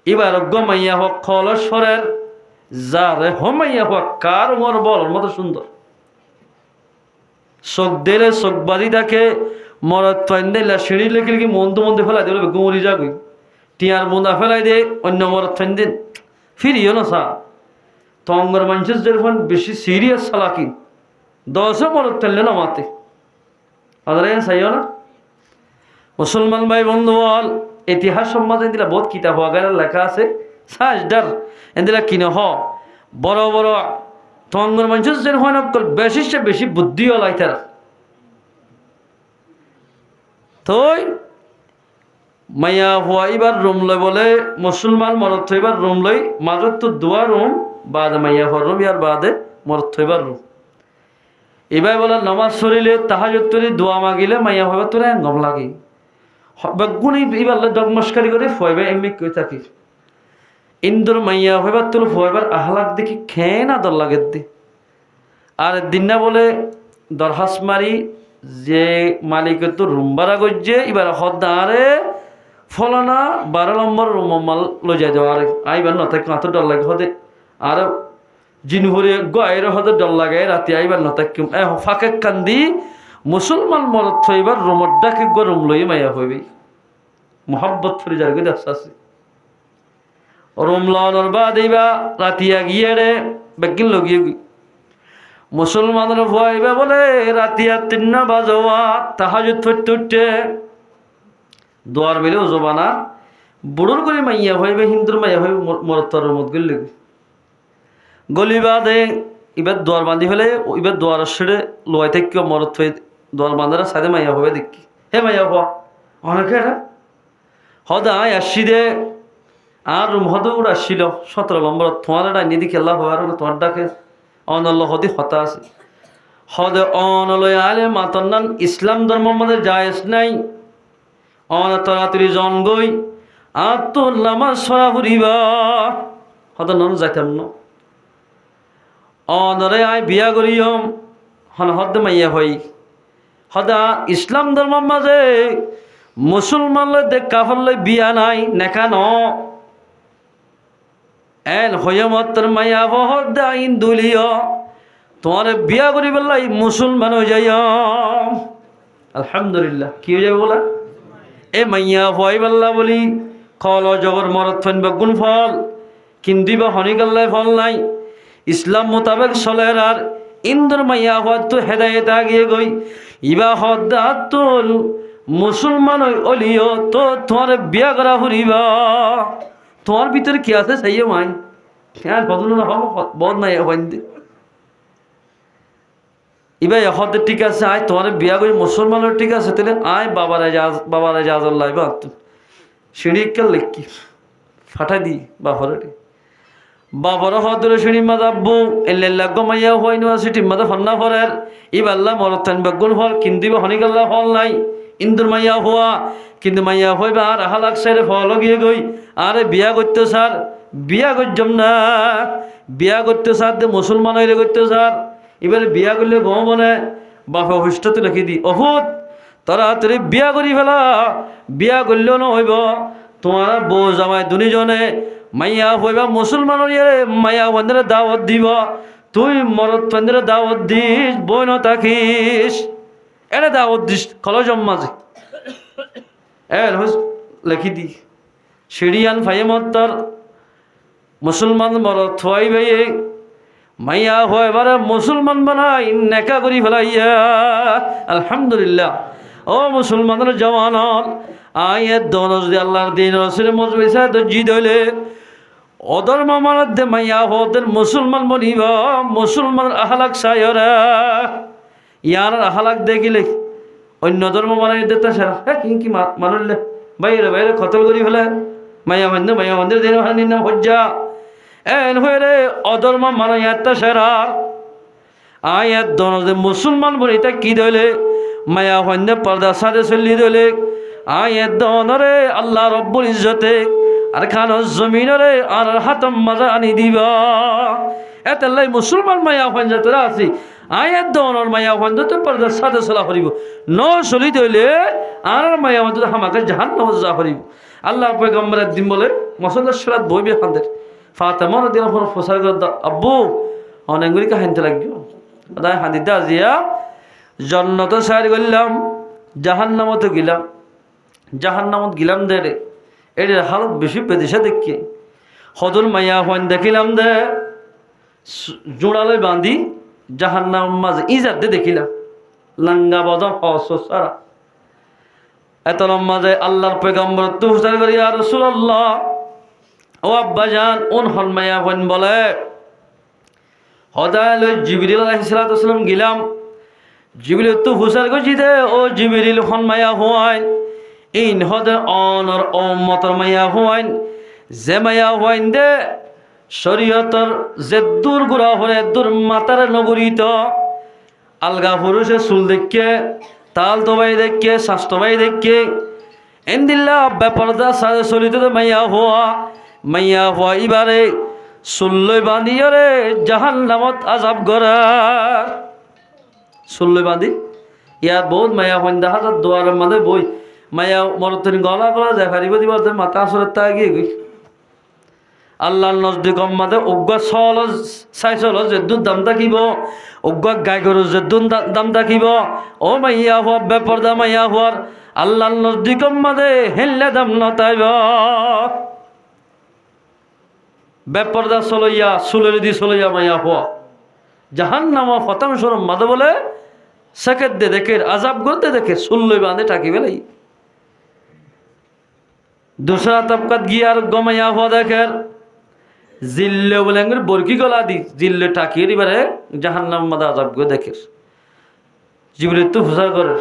এবার গমাইয়া হোক খলস্বরের যারে হমাইয়া হোক কার মর বল মতো সুন্দর চোখ দিলে চোখ বাজি থাকে মরত ফাইন্দিলা সিঁড়ি লেখে কি মন্দ মন্দে ফেলাই দিয়ে গুমরি যাগই টিয়ার বোঁদা ফেলাই দে অন্য মরত ফাইন্দিন ফিরিও না সা তঙ্গর মানুষের যেরকম বেশি সিরিয়াস চালাকি 10 মরত ফেললে না মাতে আদারে চাইও না মুসলমান ভাই বন্ধু বল ইতিহাস সম্বন্ধে দিলা বহুত কিতাব আগারে লেখা আছে সাজদার এদিলা কিনে হ বড় বড় তঙ্গর মানুষের যে হয় না বেশি সে বেশি বুদ্ধিও লাইতার তোই মাইয়া হওয়া এবার রুম লই বলে মুসলমান মরত এবার রুম লই মাজত তো দোয়া রুম বাদে মাইয়া হওয়ার রুম ইয়ার বাদে মরত এবার রুম এবার বলে নামাজ সরিলে তাহাজ্জুদ তরি দোয়া মাগিলে মাইয়া হওয়া তোরা গম লাগে বেগুনি এবার ডগমস্কারি করে ফয়বে এমনি কই থাকি ইন্দুর মাইয়া হইবার তোর ফয়বার আহলাক দেখি খেয়ে না দর লাগে দি আর দিন না বলে দরহাস মারি যে মালিকের তো রুম ভাড়া করছে এবার হদ্দারে ফলানা 12 নম্বর রুমাল লই যাই দেওয়া আর আইবার না তাই কাঁতো ডর লাগে হদে আর জিনহরে গায়ের হদে ডর লাগে রাতে আইবার না তাই ফাঁকে কান্দি মুসলমান মরত থইবার রুমর ডাকে গরম লই মাইয়া হইবে মোহাব্বত ফরি যার গিয়ে আস্তে রুম লওয়ানোর বাদ এইবা রাতিয়া গিয়ে রে বেগিন লগিয়ে মুসলমানের ভয়বা বলে রাতিয়া 3 বাজোয়া তাহাজুদ পড়তে উঠতে দোয়ার বেলেও জবানা বুড়োর করে মাইয়া হইবে হিন্দুর মাইয়া হইবে মরত্তর মত গলি গলি বাদে এবার দোয়ার বাঁধি হলে এবার দোয়ার সেরে লোয়াই থেকে মরত হয়ে দোয়ার বাঁধার সাথে মাইয়া হবে দেখি হে মাইয়া হওয়া অনেকে হদায় আসছি দে আর রুম হদৌর আসছিল 17 নম্বর তোমার ডাইনি দি খেলা হওয়ার তোমার ডাকে অনল হদি হতা আছে হদে অনলয় আলে মাতর নান ইসলাম ধর্ম আমাদের জায়েজ নাই অন তরাতরি জন গই আর তো লামা সরা ফুরিবা হদ নন যাইতাম ন অনরে আয় বিয়া করিয়ম হন হদ মাইয়া হই হদা ইসলাম ধর্ম মাঝে মুসলমান দেখ কাফল বিয়া নাই নেকা ন এন হয়মতর মাইয়া হদ আইন দুলিয় তোমার বিয়া করি বেলাই মুসলমান হয়ে যাই আলহামদুলিল্লাহ কি হয়ে যাবে বলা এ মাইয়া ভয় বাল্লা বলি খল জগর মরত ফেন বেগুন ফল কিন্তু বা হনিকাল্লায় ফল নাই ইসলাম মোতাবেক চলের আর ইন্দুর মাইয়া হওয়ার তো হেদায়েত আগিয়ে গই ইবা হদ্দাত তোল মুসলমান অলিও তো তোমার বিয়া করা ফুরিবা তোমার ভিতরে কি আছে সেই মাই হ্যাঁ বদল না হব বদ নাই হইন্দে ইবাই হদ ঠিক আছে আয় তোমার বিয়া করি মুসলমানের ঠিক আছে তাহলে আয় বাবারা যা লাইবা সিঁড়ি কে লেখি ফাটাই দি বাবারে বাবার হদরে সিঁড়ি মাদ আব্বু এল্লা গমাইয়া হয় ইউনিভার্সিটি মাদা ফন্না ফরের ইবাল্লা মরতান বেগুন ফল কিন্তু বা হনিকাল্লা ফল নাই ইন্দুর মাইয়া হওয়া কিন্তু মাইয়া হইবা আর আহা লাগছে রে ফল গিয়ে গই আরে বিয়া করতে স্যার বিয়া করছম না বিয়া করতে স্যার দে মুসলমান হইলে করতে স্যার এবারে বিয়া করলে গো মনে বাপে অভিষ্টতে লিখি দি অহুত তাড়াতাড়ি বিয়া করি ফেলা বিয়া করলেও ন হইব তোমার বউ জামাই দুজনে মাইয়া হইবা মুসলমানের মাইয়া বন্ধের দাওয়াত দিব তুই মরদ বন্ধের দাওয়াত দিস বই ন থাকিস এনে দাওয়াত দিস কলজ মাঝে লিখি দি সিঁড়িয়ান ফাইমত্তর মুসলমান মরদ থুয়াই ভাইয়ে মাইয়া হয় বারে মুসলমান বানাই নেকা করি ফেলাইয়া আলহামদুলিল্লাহ ও মুসলমানের জওয়ান আয়ের দন যদি আল্লাহর দিন রসুলের মজবেসা তো জিদ হইলে ওদের মামার দে মাইয়া ওদের মুসলমান বনিবা মুসলমান আহলাক সায়রা ইয়ার আহলাক দেখিলে অন্য ধর্ম মানাই দিতে সারা হ্যাঁ কি মানুষলে বাইরে বাইরে খতল করি ফেলে মাইয়া মন্দির দিন নাম হজ্জা এন হয়ে রে অধর্ম মানাই একটা সেরা আয়ের দন মুসলমান বলি তা কি দইলে মায়া হন্যে পর্দা সাথে চলি দইলে আয়ের দনরে আল্লাহ রব্বুল ইজ্জতে আর খান জমিনরে আর হাতম মাজা আনি দিবা এতেলাই মুসলমান মায়া হঞ্জা তোরা আছি আয়ের দনর মায়া হঞ্জা তো পর্দা সাথে চলা করিব ন চলি দইলে আর মায়া হঞ্জা হামাকে জাহান নজা করিব আল্লাহ পয়গম্বরের দিন বলে মসল্লার সরাত বইবে খান্দের ফাতেমার দিন হল ফসার আব্বু অনেকগুলি কাহিনতে লাগবে দায় হাদিদা জিয়া জন্নত সাইড করলাম জাহান্নামতে গেলাম জাহান্নামত গেলাম দে রে এটার হালত বেশি বেদিসা দেখি হদুল মাইয়া হন দেখিলাম দে জোড়ালে বাঁধি জাহান্নাম মাঝে ইজার দে দেখিলাম লাঙ্গা বদম সারা এত মাঝে আল্লাহর পয়গম্বর তো হুসার করি আর রাসূলুল্লাহ ও আব্বাজান উন হন মাইয়া হন বলে হদায় জিবরিল আলাইহিস সালাম গেলাম জিবরিল তো হুসার করছি দে ও জিবরিল হন মাইয়া হওয়াইন ইন হদে অনর উম্মতর মাইয়া হওয়াইন যে মাইয়া হওয়াইন দে শরীয়তর যে দূর গুড়া হলে দূর মাতার নগরীত আলগা পুরুষে চুল দেখে তাল তোবাই দেখে স্বাস্থ্যবাই দেখে এন্দিল্লা ব্যাপারদা সাজে চলিত মাইয়া হওয়া এবারে চুল্লই বাঁধিয়রে জাহান নামত আজাব গড়ার চুল্লই বাঁধি ইয়াত বহুত মায়া হন দেখা যার দোয়ারের মাঝে বই মায়া মরতনি গলা গলা যায় ফারিব দিবার মাথা আসরের তা গিয়ে গই আল্লাহর নজদিক মাদে উগ্র সল চাইছল যে দুধ দাম থাকিব উগ্র গাই গরু যে দুধ দাম থাকিব ও মাইয়া হওয়া বেপরদা মাইয়া হওয়ার আল্লাহর নজদিক মাদে হেললে দাম নতাইব বেপরদা চলইয়া চুলের দি চলইয়া মাইয়া হওয়া জাহান্নামা শতাংশর মাদে বলে সেকের দে দেখে আজাব করতে দেখে চুল্লই বাঁধে টাকি বেলাই दूसरा तबकत गियार गमाया हुआ देखेर जिल्ले बोलेंगे बरकी गला दी जिल्ले टाकिए दिबारे जहन्नाम मादा आजाब को देखेर जिब्रील तो हुसा करे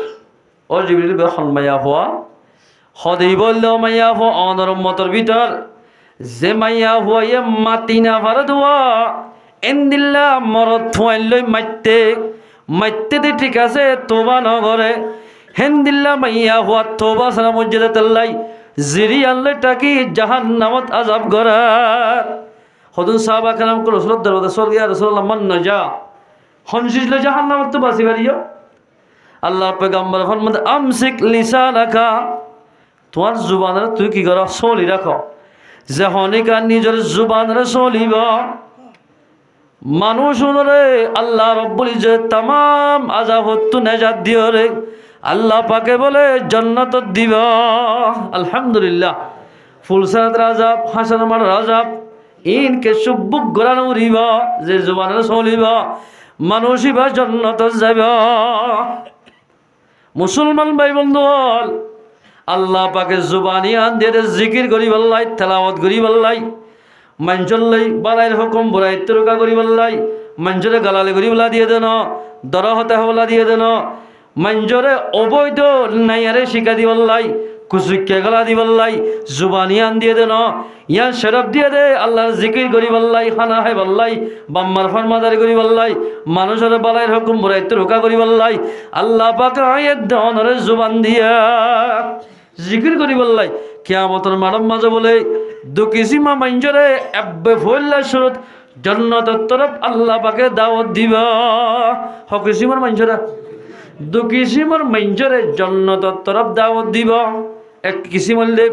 और जिब्रील बे खलमाया हुआ खदेई बोललो माया हुआ अनर मतर भीतर जे माया हुआ ये मातिना भारत हुआ एंदिल्ला मरद थुआइलै माइते माइते दे ठीक आछे तोबा न करे हेंदिल्ला माया हुआ तोबा सारा मस्जिदे तल्लाई জিরি আল্লাহ টাকি জাহান্নামত আযাব করার হদুন সাহাবা কালাম কো রাসূলুল্লাহ দরবারে চল গিয়া রাসূলুল্লাহ মান নাজা হনজিলে জাহান্নামত তো বাসি পারিও আল্লাহর পয়গম্বর ফরমান আমসিক লিসানাকা তোমার জুবানের তুই কি কর চলি রাখো যখনইকা নিজের জুবানের চলিব মানুষ রে আল্লাহ রব্বুল ইজ্জত तमाम আযাবত তু নাজাত দিও রে আল্লাহ পাকে বলে জান্নাত দিব আলহামদুলিল্লাহ ফুলসাদ রাজাব হাসান মার রাজাব ইনকে সুবুক গরান উড়িব যে জুবানের চলিব মানুষই বা জান্নাত যাব মুসলমান ভাই বন্ধু আল্লাহ পাকে জুবানি আন দিয়ে জিকির করি বললাই তেলাওয়াত করি বললাই মঞ্জলাই বালাইর হুকুম বুরাই তরকা করি বললাই মঞ্জরে গালালে করি বলা দিয়ে দেন দরহতে হলা দিয়ে দেন মঞ্জরে অবৈধ নাইয়ারে শিখা দি বললাই কুসুকে গলা দি বললাই জুবানি আন দিয়ে দেন ইয়ার শরফ দিয়ে দে আল্লাহর জিকির করি বললাই খানা হয় বললাই বাম্মার ফরমাদারি করি বললাই মানুষের বালাইর হুকুম বুরাই তরকা করি বললাই আল্লাহ পাক আয়াত দনরে জুবান দিয়া জিকির করি বললাই কিয়ামতের মানব মাঝে বলে দুকিসিমা মঞ্জরে এব্বে ফুল্লা সুরত জান্নাতের তরফ আল্লাহ পাকে দাওয়াত দিবা হকিসিমার মঞ্জরা দুকিসিমার মঞ্জরে জান্নাতের তরফ দাওয়াত দিবা এক কিসিম হলে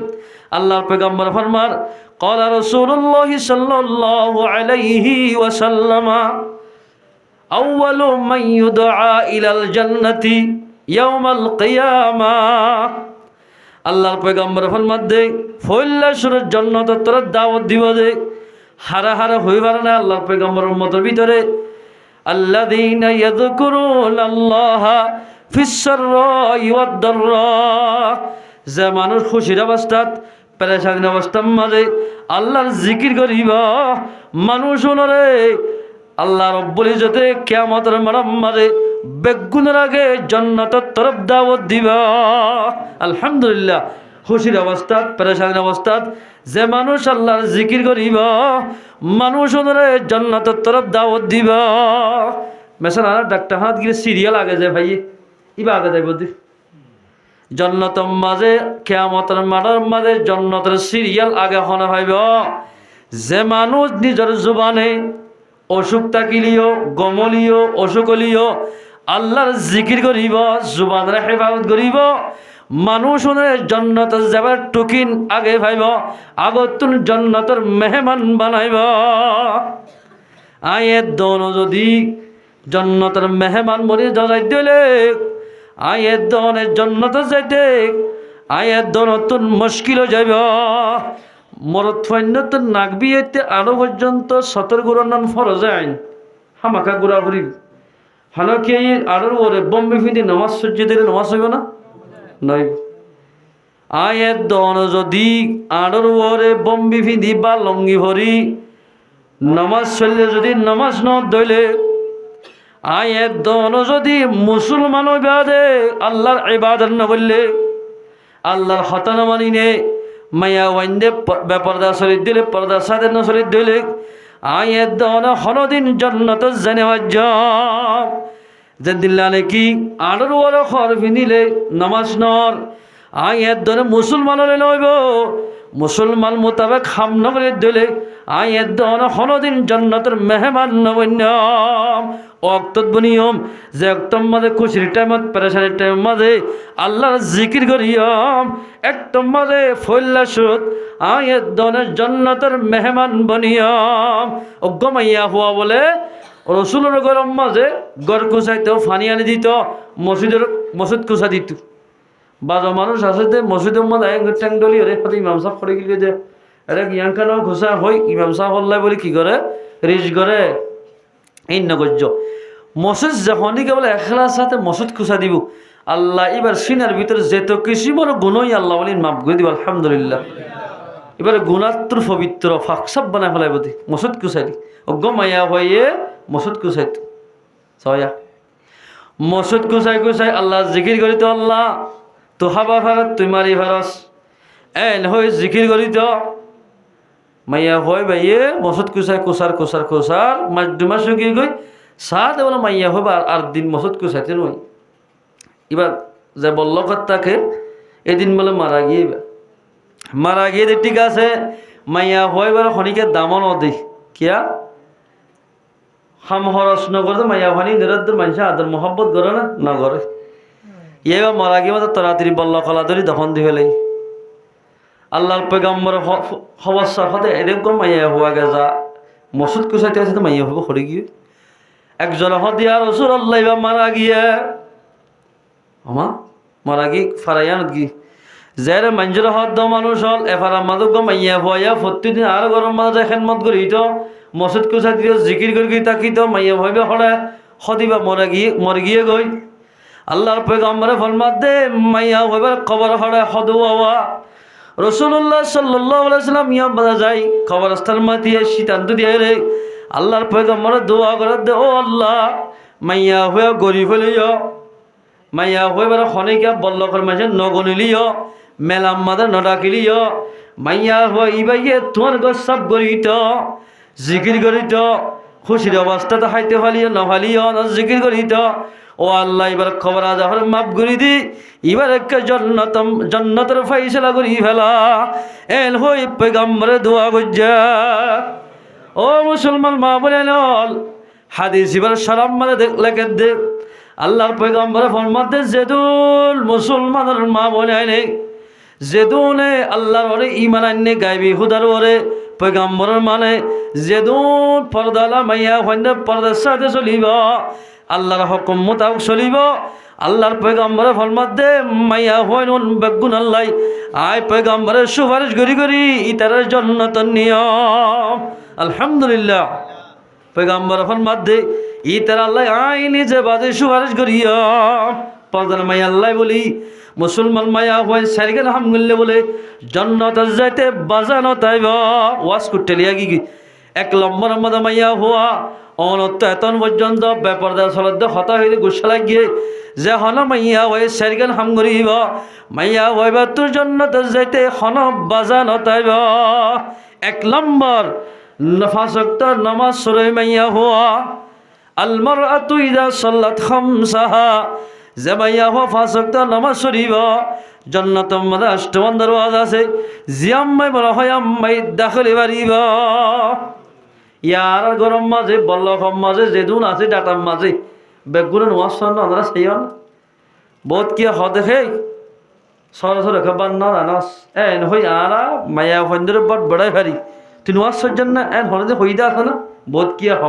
আল্লাহর পয়গম্বর ফরমার قال رسول الله صلى الله عليه وسلم اول من يدعى الى الجنه يوم القيامه আল্লাহর পয়গম্বর ফরমাত দে ফয়লা সুরের জান্নাতের তরফ দাওয়াত দিব দে হারা হারা হইবার না আল্লাহর পয়গম্বরের উম্মতের ভিতরে আল্লাযীনা ইয়াযকুরুনাল্লাহা ফিস সাররাই ওয়াদ দাররা যে মানুষ খুশির অবস্থাত পেরেশানির অবস্থার মাঝে আল্লাহর জিকির করিব মানুষ ওনরে আল্লাহ রব্বুল ইজ্জতে কিয়ামতের মাঝে বেগুনের আগে জান্নাতের তরফ দাওয়াত দিবা আলহামদুলিল্লাহ খুশির অবস্থাত পেরেশানির অবস্থাত যে মানুষ আল্লাহর জিকির করিব মানুষ ওনরে জান্নাতের তরফ দাওয়াত দিবা মেসালা ডাক্তার হাত গিয়ে সিরিয়াল আগে যায় ভাই ইবা আগে যাইব দি জান্নাতের মাঝে কিয়ামতের মাঝে জান্নাতের সিরিয়াল আগে হনে হইব যে মানুষ নিজের জুবানে অসুখ থাকিলিও গমলিও অসুখলিও আল্লাহর জিকির করিব জুবানের হেফাজত করিব মানুষ জান্নাতে যাবার টুকিন আগে ভাইব আগতুন জান্নাতের মেহমান বানাইব আয়ের দন যদি জান্নাতের মেহমান মরি যাই দিলে আয়ের দনের জান্নাতে যাইতে আয়ের দনতুন মুশকিল যাইব মরত ফাইন্নতুন নাক বিয়েতে আরো পর্যন্ত সতর্করণ ফরজ আইন হামাকা গুড়া ঘুরি হানকি আরোর ওরে বম্বে ফিদি নামাজ সহ্য দিলে নামাজ হইব না নয় আয়ের দন যদি আরোর ওরে বম্বে ফিদি বা লঙ্গি ভরি নামাজ চললে যদি নামাজ ন দইলে আয়ের দন যদি মুসলমান বাদে আল্লাহর ইবাদত না বললে আল্লাহর হতানা মানিনে মায়া ওয়াইন্দে বেপরদা শরীর দিলে পর্দা সাদের না শরীর দিলে আয়ের দন হনদিন জান্নাত জানে ওয়াজ্জাব যে দিল্লা নাকি আড়র ওরে খরফি নিলে নামাজ নর আয়ের দনে মুসলমান হলে নইব মুসলমান মোতাবেক হাম নগরে দিলে আয়ের দন হনদিন জান্নাতের মেহমান নবন্যাম অক্তত বনিয়ম যে অক্তম মাঝে খুশির টাইমত পেরেশানির টাইম মাঝে আল্লাহর জিকির করিয়ম একদম মাঝে ফল্লা সুদ আয়ের দনের জান্নাতের মেহমান বনিয়ম অজ্ঞমাইয়া হওয়া বলে রসুলের গরম মাঝে গড় কুচাইতেও ফানি আনি দিত মসজিদ কুচা দিত বাজো মানুষ আছে যে মসজিদের মধ্যে ট্যাং ডলি রে হতে ইমাম সাহেব করে গেলে যে আরে ইয়াঙ্কানো ঘোষা হই ইমাম সাহেব হল্লাই বলে কি করে রিস করে এই নগর্য মসজিদ যখনই কেবল এখলার সাথে মসজিদ কুচা দিব আল্লাহ এবার সিনার ভিতরে যেত কৃষি বড় গুণই আল্লাহ বলি মাফ করে দিব আলহামদুলিল্লাহ এবারে গুণাত্র পবিত্র ফাঁকসাপ বানায় ফেলাই বলি মসজিদ কুচাই দি অজ্ঞ মাইয়া হয়ে মসজিদ কুচাইত ছয়া মসজিদ কুচাই কুচাই আল্লাহ জিকির করিত আল্লাহ তো হাবা ভারত তুই মারি ভারস এন হয়ে জিকির করিত মাইয়া হয় ভাইয়ে মসজিদ কুচাই কোচার কোচার কোচার মাস দুমাস কি গই চাহ দেবলে মাইয়া হইবা আর দিন মসজিদ কুচাইতে নই এবার যে বলল তাকে এদিন বলে মারা গিয়ে ঠিক আছে মাইয়া হয় এবার খনিকে দামন দে কিয়া হাম হরস নগর মাইয়া ভানি নিরদ্দর মানুষ আদর মোহাম্মত করে না নগরে এবার মারা গিয়ে মাত্র তাড়াতাড়ি বল্ল কলা ধরি দখন দি ফেলাই আল্লাহর পেগম্বর হবসার হতে এরকম মাইয়া হওয়া গেছা মসজিদ কুচাইতে আছে তো মাইয়া হবো করে গিয়ে একজন হদিয়া রসুল আল্লাহ বা মারা গিয়ে আমা মারা গিয়ে ফারাইয়ানত গিয়ে যে মানুষের হদ মানুষ হল এফারা মাদক মাইয়া হইয়া প্রতিদিন আর গরম মাঝে খেনমত করিত মসজিদ কুচা দিও জিকির করি তাকিত মাইয়া হইবে হলে হদিবা মরে গিয়ে গই আল্লাহর পেগম্বরে ফরমাত দে মাইয়া হইবার খবর হলে হদুয়া রসুল্লাহ সাল্লাল্লাহু আলাইহি সাল্লাম ইয়া বাজা যাই কবরস্থান মাতিয়ে সিদ্ধান্ত দিয়ে রে আল্লাহর পেগম্বরে দোয়া করে দে ও আল্লাহ মাইয়া হয়ে গরিব হলিও মাইয়া হইবার খনিকা বল্লকর মাঝে নগনিলিও মেলাম মাদা নডাকিলিও মাইয়া হয়ে ইবাইয়ে তোমার গছ সব গরিত জিকির করিত খুশির অবস্থাতে হাইতে ফালিও নফালিও জিকির করিত ও আল্লাহ এবার খবর আজহর মাফ করি দি এবার একটা জন্নতের ফাইসলা করি ফেলা এন হই পেগম্বরে দোয়া গজ্জা ও মুসলমান মা বলে নল হাদিস এবার সালাম মানে লেখে দে আল্লাহর পেগম্বরে ফরমাতে যেদুল মুসলমানের মা বলে আইনে যেদুনে আল্লাহর ওরে ইমান আইনে গাইবি হুদার ওরে পেগম্বরের মানে যেদুন পর্দালা মাইয়া হইনে পর্দার সাথে চলিব আল্লাহর হুকুম মোতাবেক চলিব আল্লাহর পেগম্বরে ফরমাত দে মাইয়া হইন বেগুন আল্লাহ আয় পেগম্বরে সুপারিশ করি ইতার জান্নাতের নিয়ম আলহামদুলিল্লাহ পেগম্বর ফরমাত দে ইতার আল্লাহ আই নিজে বাজে সুপারিশ করিয়া পর্দার মাইয়া আল্লাহ বলি মুসলমান মায়া হয় সারিগান হামগুল্লে বলে জান্নাতের যাইতে বাজানো তাইব ওয়াজ করতে লিয়া কি এক নম্বর মধ্যে মাইয়া হওয়া অনত্য এতন পর্যন্ত ব্যাপারদা চলত হতা হইলে গুসা লাগিয়ে যে হন মাইয়া হয়ে সারিগান হাম করিব মাইয়া হইবা তোর জান্নাতের যাইতে হন বাজানো তাইব এক নম্বর ফাঁসক্ত নামাজ সরে মাইয়া হওয়া আলমারআতু ইযা সাল্লাত খামসাহা যে মাইয়া হওয়া ফাঁসক্ত নামাজ সরিব জান্নাতের মধ্যে আষ্টমান দরওয়াজা আছে জিয়াম্মাই বলা হয় আম্মাই দাখলে পারিব ইয়ার গরম মাঝে বল্লভম মাঝে যেদুন আছে ডাটার মাঝে বেগুনের ওয়াজ শোনো আপনারা সেই না বহুত কি হ দেখে সরাসরি খাবার না রানাস এন হই আরা মায়া ফন্দরে বট বড়াই ভারি তুই ওয়াজ সজ্জন না এন হলে হই দা আছে না বহুত কি হ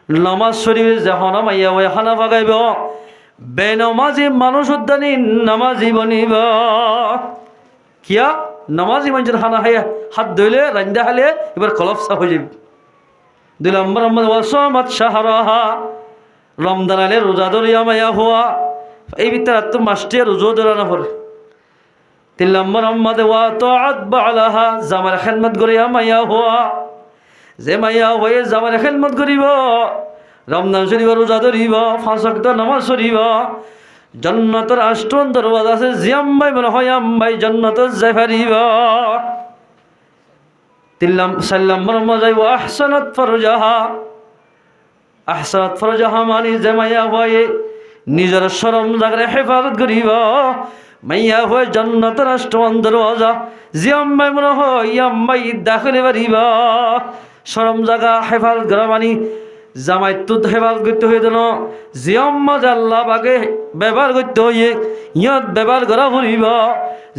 নামাজ শরীফ যখন মাইয়া হয়ে খানা বাগাইব বেনমাজি মানুষ উদ্যানী নামাজি বনিব কিয়া নামাজি মানুষের খানা খাইয়া হাত ধুইলে রান্দা খালে এবার কলপ সাফ হয়ে যাবে 2 নম্বর ওয়াসামাত শাহরাহা রমজান আলে রোজা ধরিয়া মাইয়া হওয়া এই ভিতরে তো মাসটি রোজা ধরানো পড়ে 3 নম্বর ওয়া তাআত বালাহা জামার খিদমত করিয়া মাইয়া হওয়া যে মাইয়া হয়ে জামার খিদমত করিব রমজান শরীফ রোজা ধরিব 5 ওয়াক্ত নামাজ পড়িব জান্নাতের আষ্টম দরওয়াজা আছে জিয়াম্মাই মনে হয় আম্মাই জান্নাতে যাই পারিব 4 নম্বর মজাই ওয়া আহসানাত ফারজাহা মানে যে মাইয়া হয়ে নিজের শরম জায়গায় হেফাজত করিব মাইয়া হয়ে জান্নাত রাষ্ট্রমান দরওয়াজা যে আম্মাই মনে হয় আম্মাই দাখিলে বাড়িবা সরম জায়গা হেফাজত গ্রামানি জামাই তো হেফাজত করতে হয়ে যেন যে আম্মা আল্লাহ বাগে ব্যবহার করতে হইয়ে ইয়ত ব্যবহার করা ফুরিবা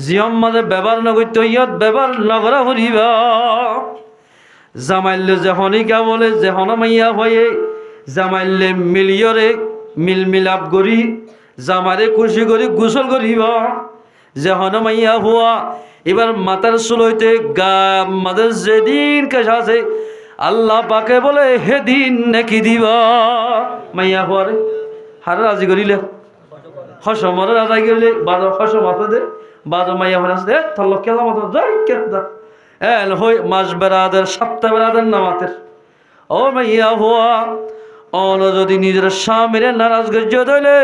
যে আম্মাদের ব্যবহার না করতে ইয়ত ব্যবহার না করা ফুরিবা জামাইলে যখনই কা বলে যখন মাইয়া হয়ে জামাইলে মিলিয়রে মিলাপ করি জামারে খুশি করি গোসল করিব যখন মাইয়া হওয়া এবার মাথার চুল হইতে গা মাদের যেদিন কাজ আছে আল্লাহ পাকে বলে হেদিন নাকি দিবা মাইয়া হওয়ারে হার রাজি করিলে হসমরে রাজি করিলে বাজার হসম আছে বাজার মাইয়া হওয়ার আছে থল কেলা মতো যাই কেদা এল হই মাস বেড়াদের সপ্তাহ বেড়াদের নামাতের ও মাইয়া হওয়া অন যদি নিজের স্বামীরে নারাজ গর্জ দইলে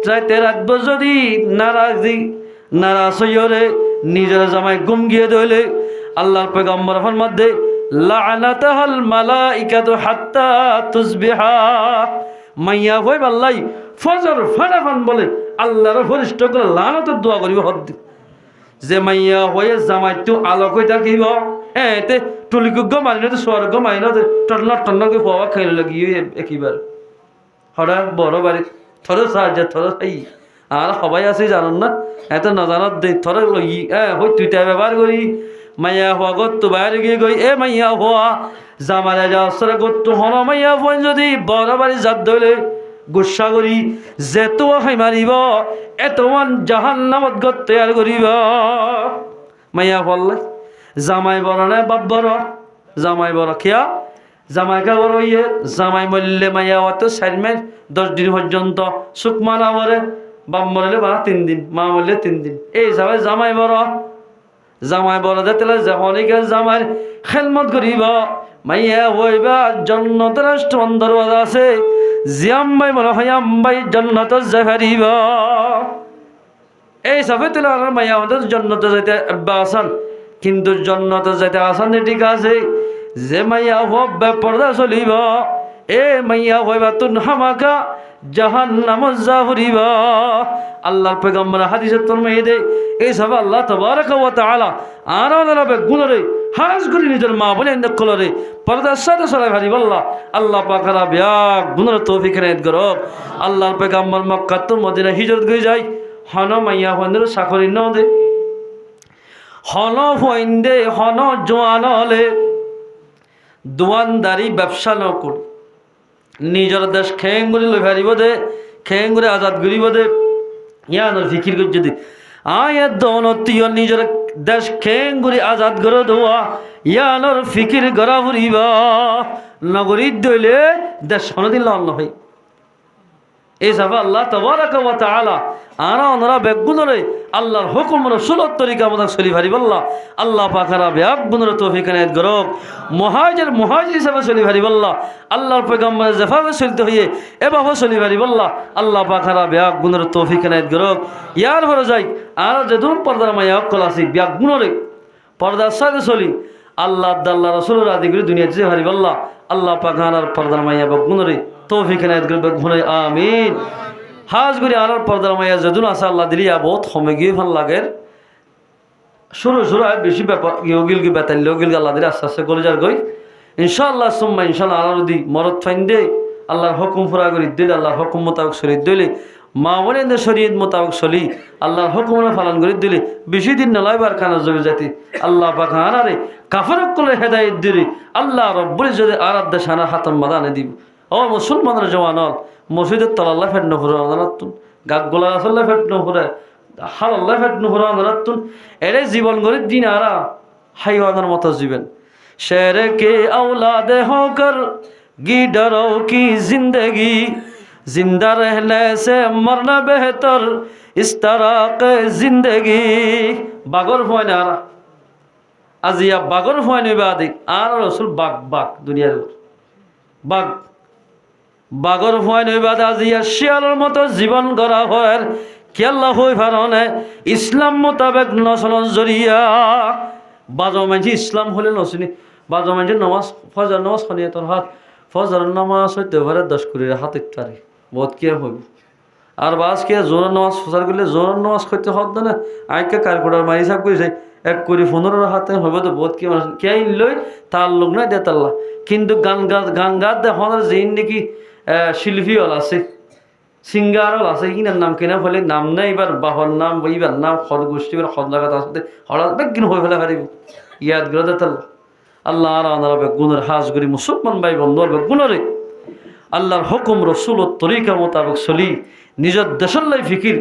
রাইতে রাতব যদি নারাজ হইরে নিজের জামাই গুম গিয়ে দইলে আল্লাহর পয়গম্বর ফরমাতে লাআনাতাল মালাইকাতু হাত্তা তুসবিহা মাইয়া হই আল্লাহ ফজর ফানাফান বলে আল্লাহর ফরিস্ত করে লানাতের দোয়া করিব হদ যে মাইয়া হয়ে জামাই তো আলো কই থাকিব এতে টুলিকু গমাই না তো সোয়ার গমাই না তো টন্না কে পাওয়া খাইলে লাগিয়ে একইবার হড়া বড় বাড়ি থরে সাহায্য থরে খাই আর সবাই আছে জানান না এত না জানার দে থরে লই হই তুই তা ব্যবহার করি মাইয়া হওয়া গত বাইরে গিয়ে গই এ মাইয়া হওয়া জামালে যা সরে গত হন মাইয়া হন যদি বড় বাড়ি জাত ধরে গুসা করি যেতো হাই মারিব এতমান জাহান্নামত গত তৈয়ার করিব মাইয়া বললে জামাই বড় না বাপ বড় জামাই বড় খেয়া জামাইকা বড় ইয়ে জামাই মরলে মাইয়া অত 4 মাস 10 দিন পর্যন্ত সুখ মানা বলে বাপ মরলে বা 3 দিন মা মরলে 3 দিন এই সবাই জামাই বড় দেখলে যখনই জামাই খেলমত করিব মাইয়া হইবা জান্নাতের রাষ্ট্রমান দরওয়াজা আছে যে আম্মাই মনে হয় আম্মাই জান্নাতে যাইব এই সবে তুলে আর মাইয়া আমাদের জান্নাতে যাইতে আসান কিন্তু জান্নাতে যাইতে আসান ঠিক আছে যে মাইয়া হব পর্দা চলিব এ মাইয়া হইবা তুন হামাকা জাহান্নামত যাহরিব আল্লাহর পয়গম্বর হাদিসে ফরমায়ে দে এই সব আল্লাহ তাবারক ওয়া তাআলা আর ওনারা গুণরে হাজ করি নিজের মা বলে নকলরে পর্দার সাথে সরাই ভারি আল্লাহ পাকরা ব্যাগ গুণর তৌফিক নেত করো আল্লাহর পয়গম্বর মক্কা তো মদিনা হিজরত গই যায় হন মাইয়া হনর চাকরি ন দে হন হইন্দে হন জোয়ান হলে দোয়ানদারি ব্যবসা ন কর নিজের দেশ খেঙ্গুরি লই ভারিব দে খেঙ্গুরি আজাদ করিব দে ইয়ানোর ফিকির কর যদি আয়াত দনতীয় নিজের দেশ খেঙ্গুরি আজাদ করে দেওয়া ইয়ানোর ফিকির গড়া ফুরিবা নগরীর দইলে দেশ সনদিন অন্য হয় এই সব আল্লাহ তাবারক ওয়া তাআলা আনা ওনারা বেগুনরে আল্লাহর হুকুম রাসূলের তরিকা মত চলি ভারি আল্লাহ পাকরা বেগুনরে তৌফিক এনায়েত করুক মুহাজির হিসাবে চলি ভারি আল্লাহর পয়গম্বরের জেফাবে চলতে হইয়ে এভাবে চলি ভারি আল্লাহ পাকরা বেগুনরে তৌফিক এনায়েত করুক ইয়ার পরে যাই আর যেদুন পর্দার মায়া অকল আছে বেগুনরে পর্দার সাথে চলি আল্লাহ রাসূলের আদি করে দুনিয়াতে যে ভারি আল্লাহ পাকরার পর্দার মায়া বেগুনরে তৌফিক এনায়েত করুক বেগুনে আমিন হাজ করে আর পর্দার মায়া যেদুন আছে আল্লাহ দিলিয়া বহুত সময় গিয়ে ভাল লাগে শুরু বেশি ব্যাপার গিল কি বেতাল গিল আল্লাহ দিলে আস্তে আস্তে গলে যার গই ইনশাআল্লাহ সুম্মা ইনশাআল্লাহ আল্লাহ যদি মরদ ফাইন দে আল্লাহর হুকুম পুরা করে দিলে আল্লাহর হুকুম মোতাবেক শরীর দিলে মা বোনের শরীর মোতাবেক চলি আল্লাহর হুকুম পালন করে দিলে বেশি দিন নলাইবার খানা জমি জাতি আল্লাহ পাক আনারে কাফেরক করে হেদায়েত দিলে আল্লাহ রব্বুল যদি আরাধ্য শানা হাতম মাদানে দিব ও মুসলমানের জওয়ানল মসজিদের তলাল্লা ফেট নফুর আদালতুন গাক গোলা আসল্লা ফেট নফুরে হালাল্লা ফেট নফুর আদালতুন এরে জীবন গরিব দিন আরা হাইওয়ানের মতো জীবন শেরে কে औलादे होकर गीडरों की जिंदगी जिंदा रहने से मरना बेहतर इस तरह के जिंदगी बागर फयना आरा আজিয়া বাগর ফয়নি বাদি আর রাসূল বাগ দুনিয়ার বাগ বাগর ফয়নি বাদ আজিয়া শিয়ালের মতো জীবন গড়া হয় কি আল্লাহ হই ফারনে ইসলাম মোতাবেক নসলন জরিয়া বাজো মাঝি ইসলাম হলে নসিনি বাজো মাঝি নামাজ ফজর নামাজ খনিয়ে তোর হাত ফজর নামাজ হইতে পারে 10 কুড়ির হাত ইফতারি বহুত কি হইব আর বাস কে জোর নামাজ প্রচার করলে জোর নামাজ করতে হত না আইকে কারকুড়ার মারি সাহেব কইছে এক করে 15 হাতে হবে তো বহুত কি মানুষ কে লই তার লোক নয় দেতাল্লাহ কিন্তু গান গাত দেখানোর যেই নাকি শিল্পী হল আছে সিঙ্গার হল আছে কিনার নাম কিনা ফলে নাম নাই এবার বাহর নাম এইবার নাম খদ গোষ্ঠী এবার খদ লাগাত আসতে হঠাৎ বেগিন হয়ে ফেলে পারিব ইয়াদ করে দেতাল্লাহ আল্লাহ আর বেগুনের হাজ করি মুসলমান ভাই বন্ধু বেগুনরে আল্লাহর হুকুম রসুল ও তরিকা মোতাবেক চলি নিজের দেশের লাই ফিকির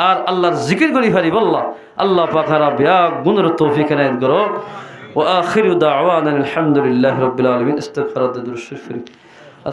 আর আল্লাহর জিকির করি ফারি বল্লা আল্লাহ পাখারা ব্যাগ গুণের তৌফিক এনায়েত করো ও আখির দাওয়ানা আলহামদুলিল্লাহি রাব্বিল আলামিন ইস্তিগফার দুরূদ শরীফ